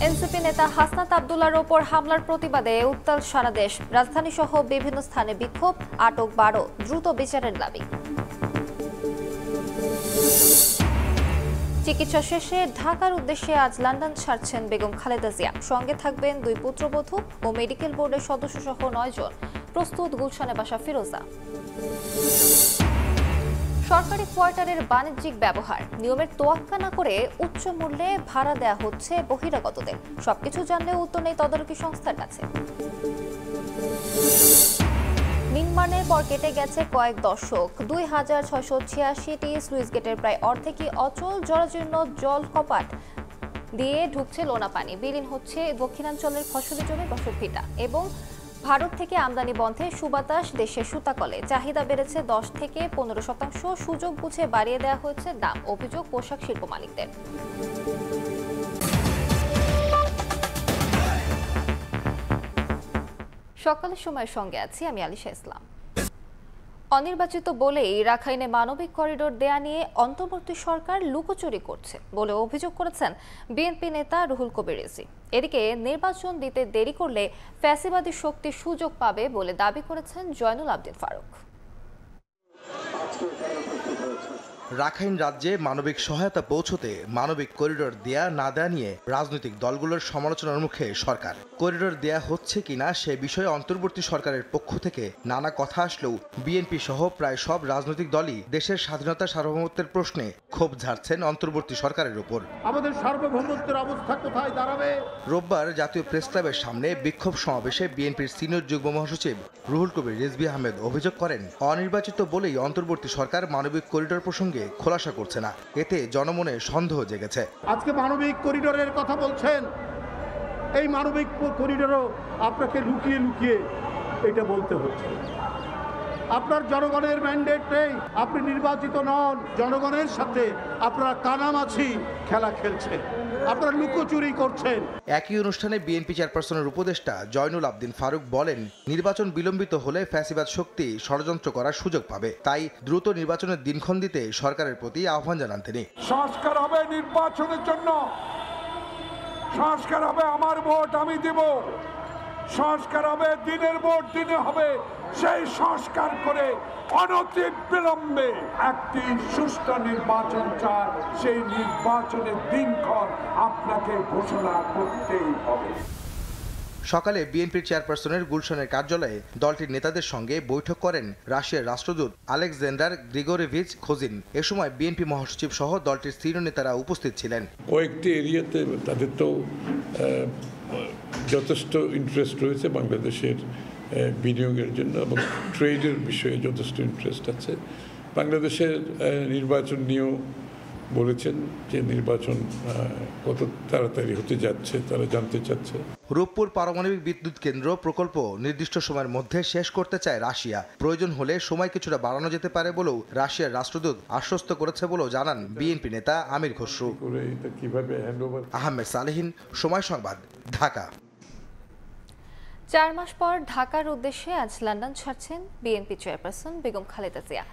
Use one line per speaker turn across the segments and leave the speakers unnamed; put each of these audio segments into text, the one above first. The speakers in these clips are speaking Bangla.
এনসিপি নেতা হাসনাত আব্দুল্লাহর ওপর হামলার প্রতিবাদে উত্তাল সারা দেশ। রাজধানী সহ বিভিন্ন স্থানে বিক্ষোভ, আটক 12, দ্রুত বিচারের দাবি। চিকিৎসা শেষে ঢাকার উদ্দেশ্যে আজ লন্ডন ছাড়ছেন বেগম খালেদা জিয়া। সঙ্গে থাকবেন 2 পুত্রবধূ ও মেডিকেল বোর্ডের সদস্য সহ 9 জন। প্রস্তুত গুলশানে বাসা ফিরোজা। সরকারি কোয়ার্টারের বাণিজ্যিক ব্যবহার, নিয়মের তোয়াক্কা না করে উচ্চ মূল্যে ভাড়া দেয়া হচ্ছে বহিরাগতদের। সবকিছু জানলেও উত্তর নেই তদারকি সংস্থার কাছে। নির্মাণের পর কেটে গেছে কয়েক দশক। 2686টি স্লুইস গেটের প্রায় অর্ধেকই অচল, জরাজীর্ণ জল কপাট দিয়ে ঢুকছে লোনা পানি। বিলীন হচ্ছে দক্ষিণাঞ্চলের ফসলি জমি, বসতভিটা এবং ভারত থেকে আমদানি বন্ধে সুবাতাস দেশের সুতাকলে। চাহিদা বেড়েছে 10 থেকে 15%। সুযোগ বুঝে বাড়িয়ে দেওয়া হয়েছে দাম, অভিযোগ পোশাক শিল্প মালিকদের। সকালের সময়ের সঙ্গে আছি আমি আলিশা ইসলাম। অনির্বাচিত বলেই রাখাইনে মানবিক করিডোর দেয়া নিয়ে অন্তর্বর্তী সরকার লুকোচুরি করছে বলে অভিযোগ করেছেন বিএনপি নেতা রুহুল কবির রিজভী। এদিকে নির্বাচন দিতে দেরি করলে ফ্যাসিবাদী শক্তি সুযোগ পাবে বলে দাবি করেছেন জয়নুল আবদিন ফারুক।
রাখাইন রাজ্যে মানবিক সহায়তা পৌঁছতে মানবিক করিডোর দেয়া না দেয়া নিয়ে রাজনৈতিক দলগুলোর সমালোচনার মুখে সরকার। করিডোর দেয়া হচ্ছে কিনা সে বিষয়ে অন্তর্বর্তী সরকারের পক্ষ থেকে নানা কথা আসলেও বিএনপি সহ প্রায় সব রাজনৈতিক দলই দেশের স্বাধীনতা সার্বভৌমত্বের প্রশ্নে ক্ষোভ ঝাড়ছেন অন্তর্বর্তী সরকারের উপর।
আমাদের সার্বভৌমত্বের অবস্থা কোথায় দাঁড়াবে?
রোববার জাতীয় প্রেস ক্লাবের সামনে বিক্ষোভ সমাবেশে বিএনপির সিনিয়র যুগ্ম মহাসচিব রুহুল কবির রিজভী আহমেদ অভিযোগ করেন, অনির্বাচিত বলেই অন্তর্বর্তী সরকার মানবিক করিডোর প্রসঙ্গে খোলাসা করছে না। এতে জনমনে সন্দেহ জেগেছে।
আজকে মানবিক করিডোরের কথা বলছেন, এই মানবিক করিডোরও আপনাকে লুকিয়ে লুকিয়ে এটা বলতে হচ্ছে। আপনার জনগণের ম্যান্ডেট নেই, আপনি নির্বাচিত নন। জনগণের সাথে আপনারা কানামাছি খেলা খেলছেন, আপনারা লুকোচুরি করছেন।
একই অনুষ্ঠানে বিএনপি চেয়ারপারসনের উপদেষ্টা জয়নুল আবদিন ফারুক বলেন, নির্বাচন বিলম্বিত হলে ফ্যাসিবাদ শক্তি ষড়যন্ত্র করার সুযোগ পাবে, তাই দ্রুত নির্বাচনের দিনক্ষণ দিতে সরকারের প্রতি আহ্বান জানান তিনি।
সংস্কার হবে নির্বাচনের জন্য, সংস্কার হবে আমার ভোট আমি দেব, সংস্কার হবে দিনের ভোট দিনে হবে। সেই সংস্কার করে অনতিবিলম্বে একটি সুষ্ঠু নির্বাচন চায়, সেই নির্বাচনের দিনক্ষণ আপনাকে ঘোষণা করতেই হবে।
সকালে বিএনপির চেয়ারপারসনের গুলশানের কার্যালয়ে দলটির নেতাদের সঙ্গে বৈঠক করেন রাশিয়ার রাষ্ট্রদূত আলেকজান্ডার গ্রিগোরেভিচ খোজিন। এ সময় বিএনপি মহাসচিব সহ দলটির সিনিয়র নেতারা উপস্থিত ছিলেন।
কয়েকটি এরিয়াতে তাদের তো যথেষ্ট ইন্টারেস্ট রয়েছে বাংলাদেশের বিনিয়োগের জন্য এবং ট্রেডের বিষয়ে যথেষ্ট ইন্টারেস্ট আছে। বাংলাদেশের নির্বাচন নিয়েও বলেছেন যে নির্বাচন কত তাড়াতাড়ি হতে যাচ্ছে তারা জানতে চাচ্ছে।
রূপপুর পারমাণবিক বিদ্যুৎ কেন্দ্র প্রকল্প নির্দিষ্ট সময়ের মধ্যে শেষ করতে চায় রাশিয়া। প্রয়োজন হলে সময় কিছুটা বাড়ানো যেতে পারে বলেও রাশিয়ার রাষ্ট্রদূত আশ্বস্ত করেছে বলেও জানান বিএনপি নেতা আমির খসরু। আহমেদ সালেহীন, সময় সংবাদ, ঢাকা।
4 মাস পর ঢাকার উদ্দেশ্যে আজ লন্ডন ছাড়ছেন বিএনপি চেয়ারপারসন বেগম খালেদা জিয়া।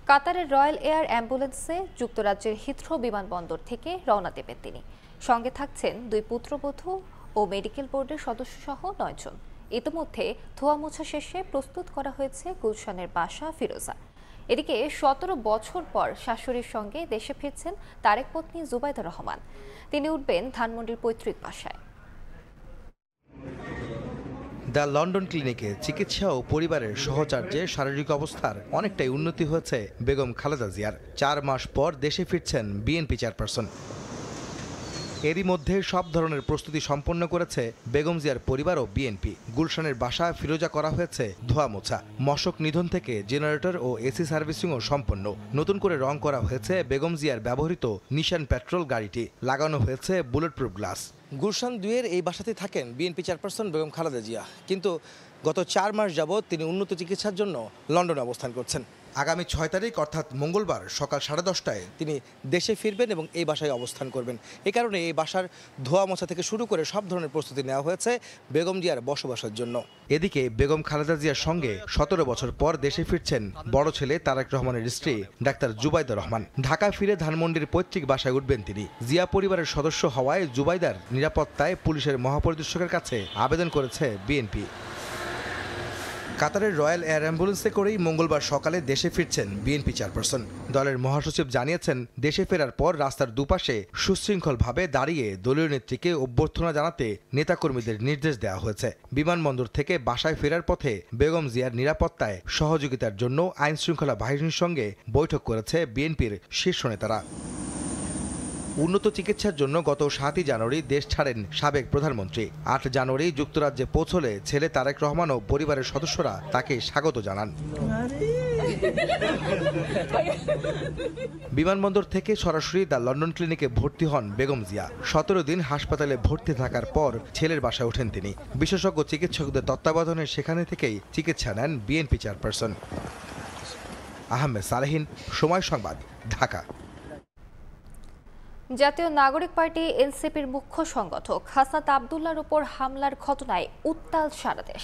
কাতারের রয়্যাল এয়ার অ্যাম্বুলেন্সে যুক্তরাজ্যের হিথ্রো বিমানবন্দর থেকে রওনা দেবেন তিনি। সঙ্গে থাকছেন 2 পুত্রবধূ ও মেডিকেল বোর্ডের সদস্য সহ 9 জন। ইতিমধ্যে ধোয়া মোছা শেষে প্রস্তুত করা হয়েছে গুলশানের বাসা ফিরোজা। এদিকে 17 বছর পর শাশুড়ির সঙ্গে দেশে ফিরছেন তারেক পত্নী জুবাইদা রহমান। তিনি উঠবেন ধানমন্ডির পৈতৃক বাসায়।
দ্য লন্ডন ক্লিনিকে চিকিৎসা ও পরিবারের সহচার্যে শারীরিক অবস্থার অনেকটাই উন্নতি হয়েছে বেগম খালেদা জিয়ার। 4 মাস পর দেশে ফিরছেন বিএনপি চেয়ারপারসন। এরই মধ্যে সব ধরনের প্রস্তুতি সম্পন্ন করেছে বেগম জিয়ার পরিবার ও বিএনপি। গুলশানের বাসা ফিরোজা করা হয়েছে ধোয়া মোছা, মশক নিধন থেকে জেনারেটর ও এসি সার্ভিসিংও সম্পন্ন। নতুন করে রং করা হয়েছে বেগম জিয়ার ব্যবহৃত নিশান পেট্রোল গাড়িটি, লাগানো হয়েছে বুলেট প্রুফ গ্লাস। গুলশান 2-এর এই বাসাতে থাকেন বিএনপি চেয়ারপারসন বেগম খালেদা জিয়া, কিন্তু গত 4 মাস যাবৎ তিনি উন্নত চিকিৎসার জন্য লন্ডনে অবস্থান করছেন। আগামী 6 তারিখ অর্থাৎ মঙ্গলবার সকাল 10:30টায় তিনি দেশে ফিরবেন এবং এই বাসায় অবস্থান করবেন। এই কারণে এই বাসার ধোয়া মোছা থেকে শুরু করে সব ধরনের প্রস্তুতি নেওয়া হয়েছে বেগম জিয়ার বসবাসের জন্য। এদিকে বেগম খালেদা জিয়ার সঙ্গে 17 বছর পর দেশে ফিরছেন বড় ছেলে তারেক রহমানের স্ত্রী ডাক্তার জুবাইদা রহমান। ঢাকা ফিরে ধানমন্ডির পৈতৃক বাসায় উঠবেন তিনি। জিয়া পরিবারের সদস্য হওয়ায় জুবাইদার নিরাপত্তায় পুলিশের মহাপরিদর্শকের কাছে আবেদন করেছে বিএনপি। কাতারের রয়্যাল এয়ার অ্যাম্বুলেন্সে করেই মঙ্গলবার সকালে দেশে ফিরছেন বিএনপি চেয়ারপারসন। দলের মহাসচিব জানিয়েছেন, দেশে ফেরার পর রাস্তার দুপাশে সুশৃঙ্খলভাবে দাঁড়িয়ে দলীয় নেত্রীকে অভ্যর্থনা জানাতে নেতাকর্মীদের নির্দেশ দেওয়া হয়েছে। বিমানবন্দর থেকে বাসায় ফেরার পথে বেগম জিয়ার নিরাপত্তায় সহযোগিতার জন্য আইনশৃঙ্খলা বাহিনীর সঙ্গে বৈঠক করেছে বিএনপির শীর্ষ নেতারা। উন্নত চিকিৎসার জন্য গত 7 জানুয়ারি দেশ ছাড়েন সাবেক প্রধানমন্ত্রী। 8 জানুয়ারি যুক্তরাজ্যে পৌঁছলে ছেলে তারেক রহমান ও পরিবারের সদস্যরা তাকে স্বাগত জানান। বিমানবন্দর থেকে সরাসরি দ্য লন্ডন ক্লিনিকে ভর্তি হন বেগম জিয়া। 17 দিন হাসপাতালে ভর্তি থাকার পর ছেলের বাসায় ওঠেন তিনি। বিশেষজ্ঞ চিকিৎসকদের তত্ত্বাবধানে সেখানে থেকেই চিকিৎসা নেন বিএনপি চেয়ারপারসন। আহমেদ সালেহিন, সময় সংবাদ, ঢাকা।
জাতীয় নাগরিক পার্টি এনসিপির মুখ্য সংগঠক হাসনাত আব্দুল্লাহর উপর হামলার ঘটনায় উত্তাল সারা দেশ।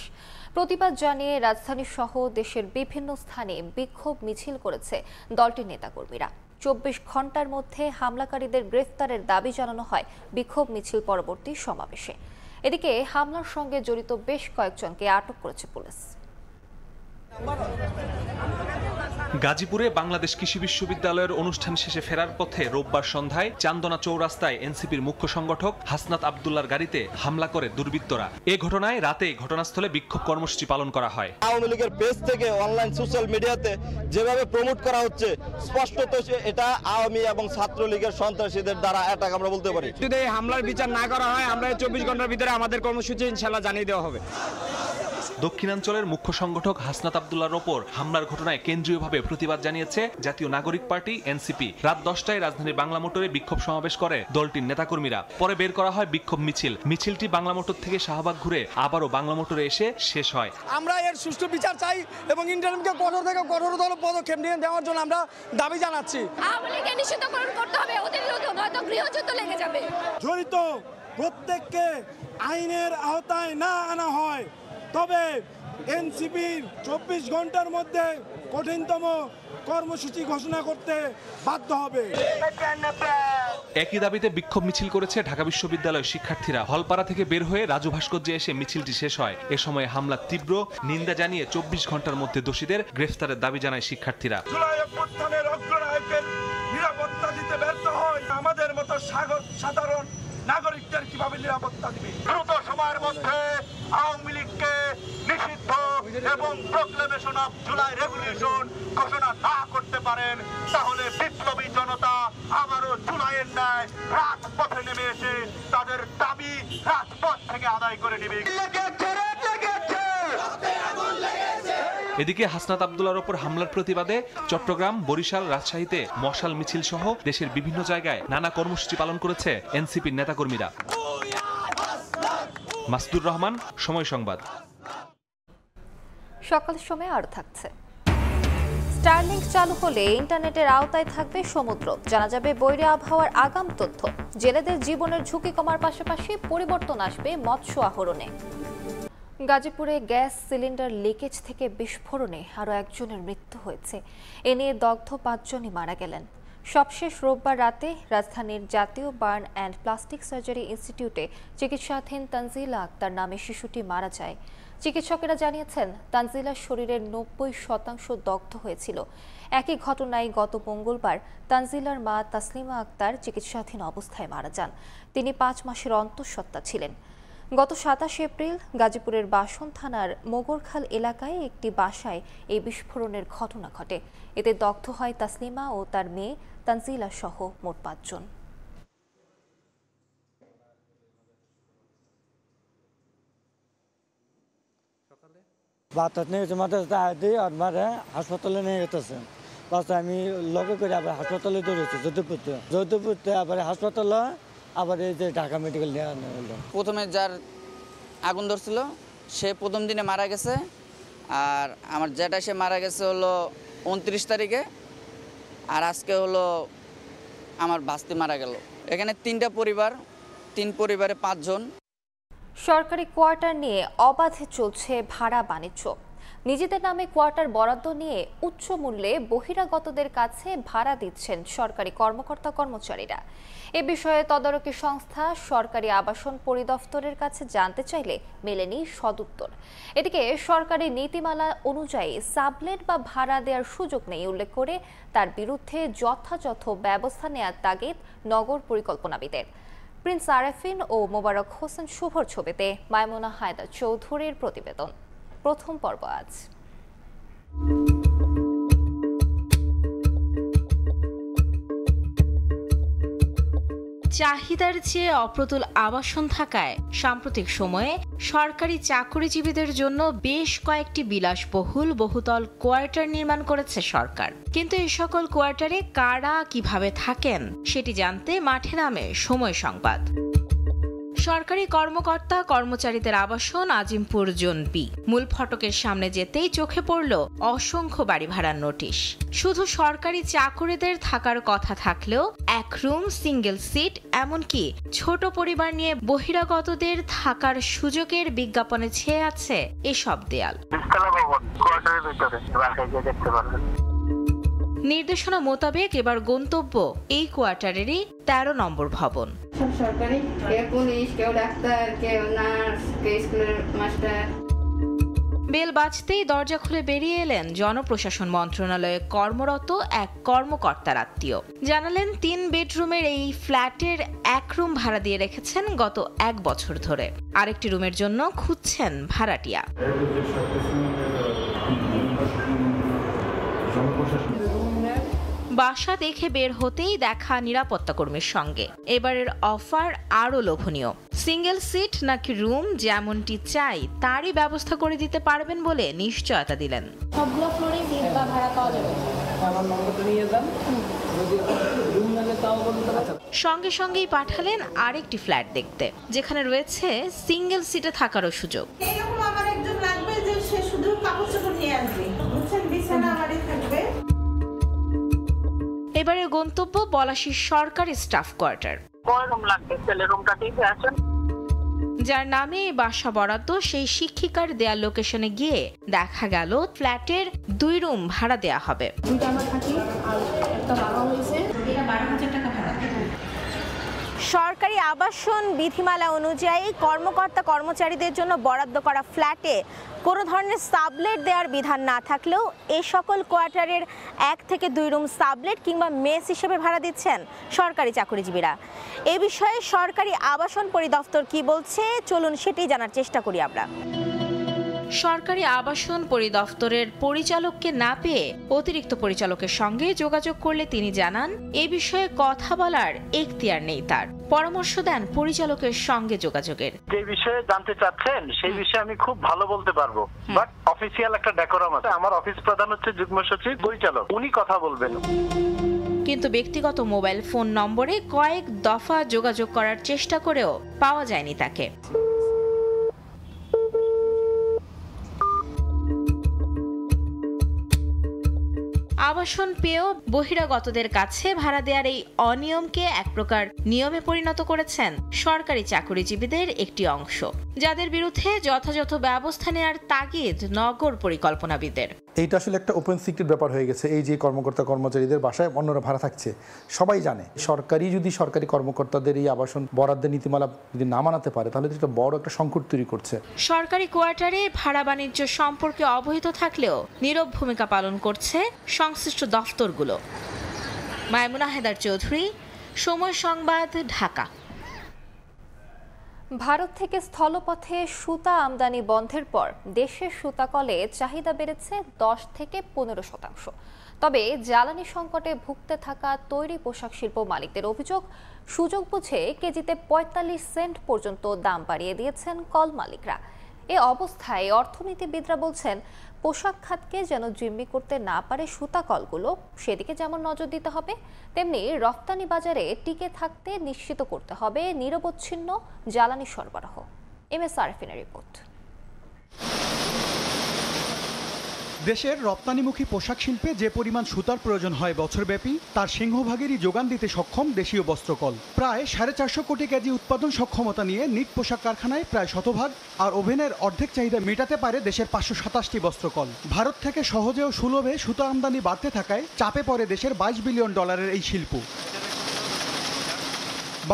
প্রতিবাদ জানিয়ে রাজধানী সহ দেশের বিভিন্ন স্থানে বিক্ষোভ মিছিল করেছে দলটির নেতাকর্মীরা। 24 ঘন্টার মধ্যে হামলাকারীদের গ্রেফতারের দাবি জানানো হয় বিক্ষোভ মিছিল পরবর্তী সমাবেশে। এদিকে হামলার সঙ্গে জড়িত বেশ কয়েকজনকে আটক করেছে পুলিশ।
গাজীপুরে বাংলাদেশ কৃষি বিশ্ববিদ্যালয়ের অনুষ্ঠান শেষে ফেরার পথে রোববার সন্ধ্যায় চান্দনা চৌরাস্তায় এনসিপির মুখ্য সংগঠক হাসনাত আব্দুল্লাহর গাড়িতে হামলা করে দুর্বৃত্তরা। এ ঘটনায় রাতে ঘটনাস্থলে বিক্ষোভ কর্মসূচি পালন করা হয়।
আওয়ামী লীগের পেজ থেকে অনলাইন সোশ্যাল মিডিয়াতে যেভাবে প্রমোট করা হচ্ছে, স্পষ্টত এটা আওয়ামী এবং ছাত্রলীগের সন্ত্রাসীদের দ্বারা অ্যাটাক আমরা বলতে পারি।
যদি এই হামলার বিচার না করা হয়, আমরা 24 ঘন্টার ভিতরে আমাদের কর্মসূচি ইনশাআল্লাহ জানিয়ে দেওয়া হবে।
দক্ষিণাঞ্চলের মুখ্য সংগঠক হাসনাত আব্দুল্লাহর ওপর হামলার ঘটনায় কেন্দ্রীয়ভাবে প্রতিবাদ জানিয়েছে জাতীয় নাগরিক পার্টি এনসিপি। রাত 10টায় রাজধানীর বাংলা মোটরে বিক্ষোভ সমাবেশ করে দলটির নেতাকর্মীরা। পরে বের করা হয় বিক্ষোভ মিছিল। মিছিলটি বাংলা মোটর থেকে শাহবাগ ঘুরে আবারও বাংলা মোটরে এসে শেষ হয়।
আমরা এর সুষ্ঠু বিচার চাই এবং ইন্টারিমকে কঠোর থেকে কঠোরতর পদক্ষেপ নিয়ে দেওয়ার জন্য আমরা দাবি জানাচ্ছি।
আওয়ামী লীগকে নিষিদ্ধকরণ করতে হবে, ওদের বিরুদ্ধে নয়তো গৃহযুদ্ধ লেগে যাবে।
জড়িত প্রত্যেককে আইনের আওতায় না আনা হয়, তবে এনসিপির 24 ঘন্টার মধ্যে কঠিনতম কর্মসূচি ঘোষণা করতে বাধ্য হবে।
একই দাবিতে বিক্ষোভ মিছিল করেছে ঢাকা বিশ্ববিদ্যালয়ের শিক্ষার্থীরা। হলপাড়া থেকে বের হয়ে রাজু ভাস্কর্যে এসে মিছিলটি শেষ হয়। এ সময় হামলার তীব্র নিন্দা জানিয়ে 24 ঘন্টার মধ্যে দোষীদের গ্রেফতারের দাবি জানায় শিক্ষার্থীরা।
জুলাই অভ্যুত্থানের অগ্রনায়কের নিরাপত্তা দিতে ব্যর্থ হয় আমাদের মতো সাধারণ নাগরিকদের কিভাবে নিরাপত্তা দিবে? দ্রুত সময়ের মধ্যে আওয়ামী লীগকে নিষিদ্ধ এবং প্রক্লেমেশন অফ জুলাই রেভলিউশন ঘোষণা না করতে পারেন, তাহলে বিপ্লবী জনতা আবারও জুলাইয়ের ন্যায় রাজপথে নেমে এসে তাদের দাবি রাজপথ থেকে আদায় করে নেবে।
এদিকে হাসনাত আব্দুল্লাহর ওপর হামলার প্রতিবাদে চট্টগ্রাম, বরিশাল, রাজশাহীতে মশাল মিছিল সহ দেশের বিভিন্ন জায়গায় নানা কর্মসূচি পালন করেছে এনসিপির নেতাকর্মীরা। মাসুদুর রহমান, সময় সংবাদ।
সকালের সময় আরো থাকছে। স্টারলিংক চালু হলে ইন্টারনেটের আওতায় থাকবে সমুদ্র। জানা যাবে বৈরী আবহাওয়ার আগাম তথ্য। জেলেদের জীবনের ঝুঁকি কমার পাশাপাশি পরিবর্তন আসবে মৎস্য আহরণে। গাজীপুরে গ্যাস সিলিন্ডার লিকেজ থেকে বিস্ফোরণে আরও একজনের মৃত্যু হয়েছে। এ নিয়ে দগ্ধ 5 জনই মারা গেলেন। সবশেষ রোববার রাতে রাজধানীর জাতীয় বার্ন অ্যান্ড প্লাস্টিক সার্জারি ইনস্টিটিউটে চিকিৎসাধীন তানজিলা আক্তার নামে শিশুটি মারা যায়। চিকিৎসকেরা জানিয়েছেন, তানজিলার শরীরের 90% দগ্ধ হয়েছিল। একই ঘটনায় গত মঙ্গলবার তানজিলার মা তাসলিমা আক্তার চিকিৎসাধীন অবস্থায় মারা যান। তিনি 5 মাসের অন্তঃসত্ত্বা ছিলেন। গত 27 এপ্রিল গাজীপুরের বাসন থানার মোগরখাল এলাকায় একটি বাসায় এই বিস্ফোরণের ঘটনা ঘটে। এতে দগ্ধ হয় তাসলিমা ও তার মেয়ে তানজিলা সহ মোট 5 জন।
বাতাস নিয়ে গেছে, মাথায় দিয়ে আর মারে হাসপাতালে নিয়ে গেতেছে। বাস আমি লগে করে আবার হাসপাতালে দৌড়েছি যৌতুপুরতে আবার হাসপাতালে, আবার এই যে ঢাকা মেডিকেল নিয়ে আনা হলো।
প্রথমে যার আগুন ধরছিল সে প্রথম দিনে মারা গেছে, আর আমার যেটা সে মারা গেছে হলো 29 তারিখে, আর আজকে হলো আমার ভাস্তি মারা গেল। এখানে 3টা পরিবার, 3 পরিবারে 5 জন।
সরকারি কোয়ার্টার নিয়ে অবাধে চলছে ভাড়া বাণিজ্য। নিজেদের নামে কোয়ার্টার বরাদ্দ নিয়ে উচ্চ মূল্যে বহিরাগতদের কাছে ভাড়া দিচ্ছেন সরকারি কর্মকর্তা কর্মচারীরা। এ বিষয়ে তদারকি সংস্থা সরকারি আবাসন পরিদপ্তরের কাছে জানতে চাইলে মেলেনি সদুত্তর। এদিকে সরকারি নীতিমালা অনুযায়ী সাবলেট বা ভাড়া দেওয়ার সুযোগ নেই উল্লেখ করে তার বিরুদ্ধে যথাযথ ব্যবস্থা নেওয়ার তাগিদ নগর পরিকল্পনাবিদের। প্রিন্স আরেফিন ও মোবারক হোসেন শুভর ছবিতে মাইমুনা হায়দার চৌধুরীর প্রতিবেদন। প্রথম পর্ব আজ।
চাহিদার চেয়ে অপ্রতুল আবাসন থাকায় সাম্প্রতিক সময়ে সরকারি চাকরিজীবীদের জন্য বেশ কয়েকটি বিলাসবহুল বহুতল কোয়ার্টার নির্মাণ করেছে সরকার। কিন্তু এই সকল কোয়ার্টারে কারা কিভাবে থাকেন সেটি জানতে মাঠে নামে সময় সংবাদ। সরকারি কর্মকর্তা কর্মচারীদের আবাসন আজিমপুর জোন বি। মূল ফটকের সামনে যেতেই চোখে পড়ল অসংখ্য বাড়ি ভাড়ার নোটিশ। শুধু সরকারি চাকুরিদের থাকার কথা থাকলেও 1 রুম, সিঙ্গেল সিট, এমনকি ছোট পরিবার নিয়ে বহিরাগতদের থাকার সুযোগের বিজ্ঞাপনে ছেয়ে আছে এসব দেয়াল। নির্দেশনা মোতাবেক এবার গন্তব্য এই কোয়ার্টারেরই 13 নম্বর ভবন।
সরকারি, কেউ পুলিশ, কেউ ডাক্তার, কেউ নার্স, কেউ স্কুলের মাস্টার।
বেল বাজতেই দরজা খুলে বেরিয়ে এলেন জনপ্রশাসন মন্ত্রণালয়ে কর্মরত এক কর্মকর্তার আত্মীয়। জানালেন 3 বেডরুমের এই ফ্ল্যাটের 1 রুম ভাড়া দিয়ে রেখেছেন গত 1 বছর ধরে। আরেকটি রুমের জন্য খুঁজছেন ভাড়াটিয়া। বাসা দেখে বের হতেই দেখা নিরাপত্তা কর্মীর সঙ্গে। এবারের অফার আরো লোভনীয়। সিঙ্গেল সিট নাকি রুম যেমনটি চাই তারই ব্যবস্থা করে দিতে পারবেন বলে নিশ্চয়তা দিলেন।
সবগুলো ফ্লোরে সিট বা ভাড়া পাওয়া যাবে। আমার নম্বরটা নিয়ে যান।
সঙ্গে সঙ্গেই পাঠালেন আরেকটি ফ্ল্যাট দেখতে, যেখানে রয়েছে সিঙ্গেল সিটে থাকারও সুযোগ।
এরকম আমার একজন লাগবে যে সে শুধু কাপড় চোপড় নিয়ে আসবে, বুঝছেন, বিছানা আমারই থাকবে।
এবারের গন্তব্য পলাশীর সরকারি স্টাফ কোয়ার্টার। যার নামে বাসা বরাদ্দ সেই শিক্ষিকার দেয়া লোকেশনে গিয়ে দেখা গেল ফ্ল্যাটের 2 রুম ভাড়া দেয়া হবে।
সরকারি আবাসন বিধিমালা অনুযায়ী কর্মকর্তা কর্মচারীদের জন্য বরাদ্দ করা ফ্ল্যাটে কোনো ধরনের সাবলেট দেওয়ার বিধান না থাকলেও এই সকল কোয়ার্টারের 1 থেকে 2 রুম সাবলেট কিংবা মেস হিসেবে ভাড়া দিচ্ছেন সরকারি চাকরিজীবীরা। এ বিষয়ে সরকারি আবাসন পরিদপ্তর কি বলছে চলুন সেটি জানার চেষ্টা করি আমরা।
সরকারি আবাসন পরিদপ্তরের পরিচালককে না পেয়ে অতিরিক্ত পরিচালকের সঙ্গে যোগাযোগ করলে তিনি জানান এ বিষয়ে কথা বলার এখতিয়ার নেই তার। পরামর্শ দেন পরিচালকের সঙ্গে যোগাযোগের।
যে বিষয়ে জানতে চাচ্ছেন সেই বিষয়ে আমি খুব ভালো বলতে পারবো, বাট অফিসিয়াল একটা ডেকোরাম আছে। আমার অফিস প্রধান হচ্ছে যুগ্ম সচিব পরিচালক, উনি কথা বলবেন।
কিন্তু ব্যক্তিগত মোবাইল ফোন নম্বরে কয়েক দফা যোগাযোগ করার চেষ্টা করেও পাওয়া যায়নি তাকে। আবাসন পেয়েও বহিরাগতদের কাছে ভাড়া দেওয়ার এই অনিয়মকে এক প্রকার নিয়মে পরিণত করেছেন সরকারি চাকরিজীবীদের একটি অংশ, যাদের বিরুদ্ধে যথাযথ ব্যবস্থা নেওয়ার তাগিদ নগর পরিকল্পনাবিদের।
এইটা আসলে একটা ওপেন সিক্রেট ব্যাপার হয়ে গেছে। এই যে কর্মকর্তা কর্মচারীদের বাসায় অন্যরা ভাড়া থাকছে সবাই জানে। সরকারি কর্মকর্তাদের এই আবাসন বরাদ্দের নীতিমালা যদি না মানাতে পারে তাহলে এটা বড় একটা সংকট তৈরি করছে।
সরকারি কোয়ার্টারে ভাড়া বাণিজ্য সম্পর্কে অবহিত থাকলেও নীরব ভূমিকা পালন করছে সংশ্লিষ্ট দফতরগুলো। মাইমুনা হায়দার চৌধুরী, সময় সংবাদ, ঢাকা।
ভারত থেকে স্থলপথে সুতা আমদানি বন্ধের পর দেশের সুতাকলে চাহিদা বেড়েছে 10 থেকে 15%। তবে জ্বালানি সংকটে ভুগতে থাকা তৈরি পোশাক শিল্প মালিকদের অভিযোগ, সুযোগ বুঝে কেজিতে 45 সেন্ট পর্যন্ত দাম বাড়িয়ে দিয়েছেন কল মালিকরা। এ অবস্থায় অর্থনীতিবিদরা বলছেন পোশাক খাতকে যেন জিম্মি করতে না পারে সুতা কলগুলো, সেদিকে যেমন নজর দিতে হবে তেমনি রফতানি বাজারে টিকে থাকতে নিশ্চিত করতে হবে নিরবচ্ছিন্ন জ্বালানি সরবরাহ। MS আরেফিনের রিপোর্ট।
দেশের রপ্তানিমুখী পোশাক শিল্পে যে পরিমাণ সুতার প্রয়োজন হয় বছরব্যাপী তার সিংহভাগেরই যোগান দিতে সক্ষম দেশীয় বস্ত্রকল। প্রায় 450 কোটি কেজি উৎপাদন সক্ষমতা নিয়ে নিট পোশাক কারখানায় প্রায় শতভাগ আর ওভেনের অর্ধেক চাহিদা মেটাতে পারে দেশের 527টি বস্ত্রকল। ভারত থেকে সহজে ও সুলভে সুতা আমদানি বাড়তে থাকায় চাপে পড়ে দেশের $22 বিলিয়ন এই শিল্প।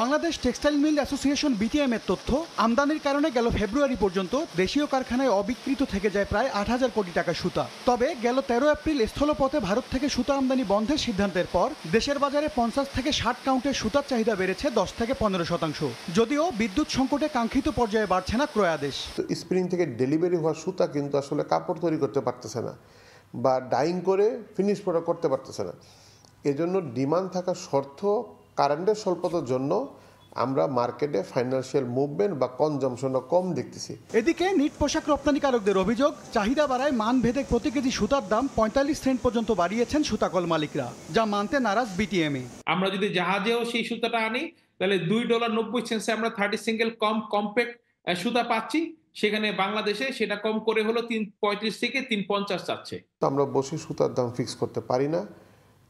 Bangladesh textile mill association BTM এর তথ্য, আমদানির কারণে গেল ফেব্রুয়ারি পর্যন্ত দেশীয় কারখানায় অবিকৃত থেকে যায় প্রায় 8,000 কোটি টাকা সুতা। তবে গেল 13 এপ্রিল স্থলপথে ভারত থেকে সুতা আমদানি বন্ধের সিদ্ধান্তের পর দেশের বাজারে 50 থেকে 60 কাউন্টের সুতার চাহিদা বেড়েছে 10 থেকে 15%। যদিও বিদ্যুৎ সংকটে কাঙ্ক্ষিত পর্যায়ে বাড়ছে না ক্রয়াদেশ।
স্প্রিং থেকে ডেলিভারি হওয়া সুতা কিন্তু আসলে কাপড় তৈরি করতে পারতেছে না বা ডাইং করে ফিনিশ প্রোডাক্ট করতে পারতেছে না। এজন্য ডিমান্ড থাকা শর্ত কারেন্টের স্বল্পতার জন্য আমরা মার্কেটে ফাইন্যান্সিয়াল মুভমেন্ট বা কনজামশনটা কম দেখতেছি।
এদিকে নিট পোশাক রপ্তানিকারকদের অভিযোগ, চাহিদা বাড়ায় মান ভেদে প্রতি কেজি সুতার দাম 45 সেন্ট পর্যন্ত বাড়িয়েছেন সুতাকল মালিকরা, যা মানতে নারাজ BTM।
আমরা যদি জাহাজেও সেই সুতাটা আনি তাহলে $2.90 আমরা 30 সিঙ্গেল কম্প্যাক্ট সুতা পাচ্ছি, সেখানে বাংলাদেশে সেটা কম করে হলো 3.35 থেকে 3.50 চাচ্ছে।
আমরা বসে সুতার দাম ফিক্স করতে পারি না,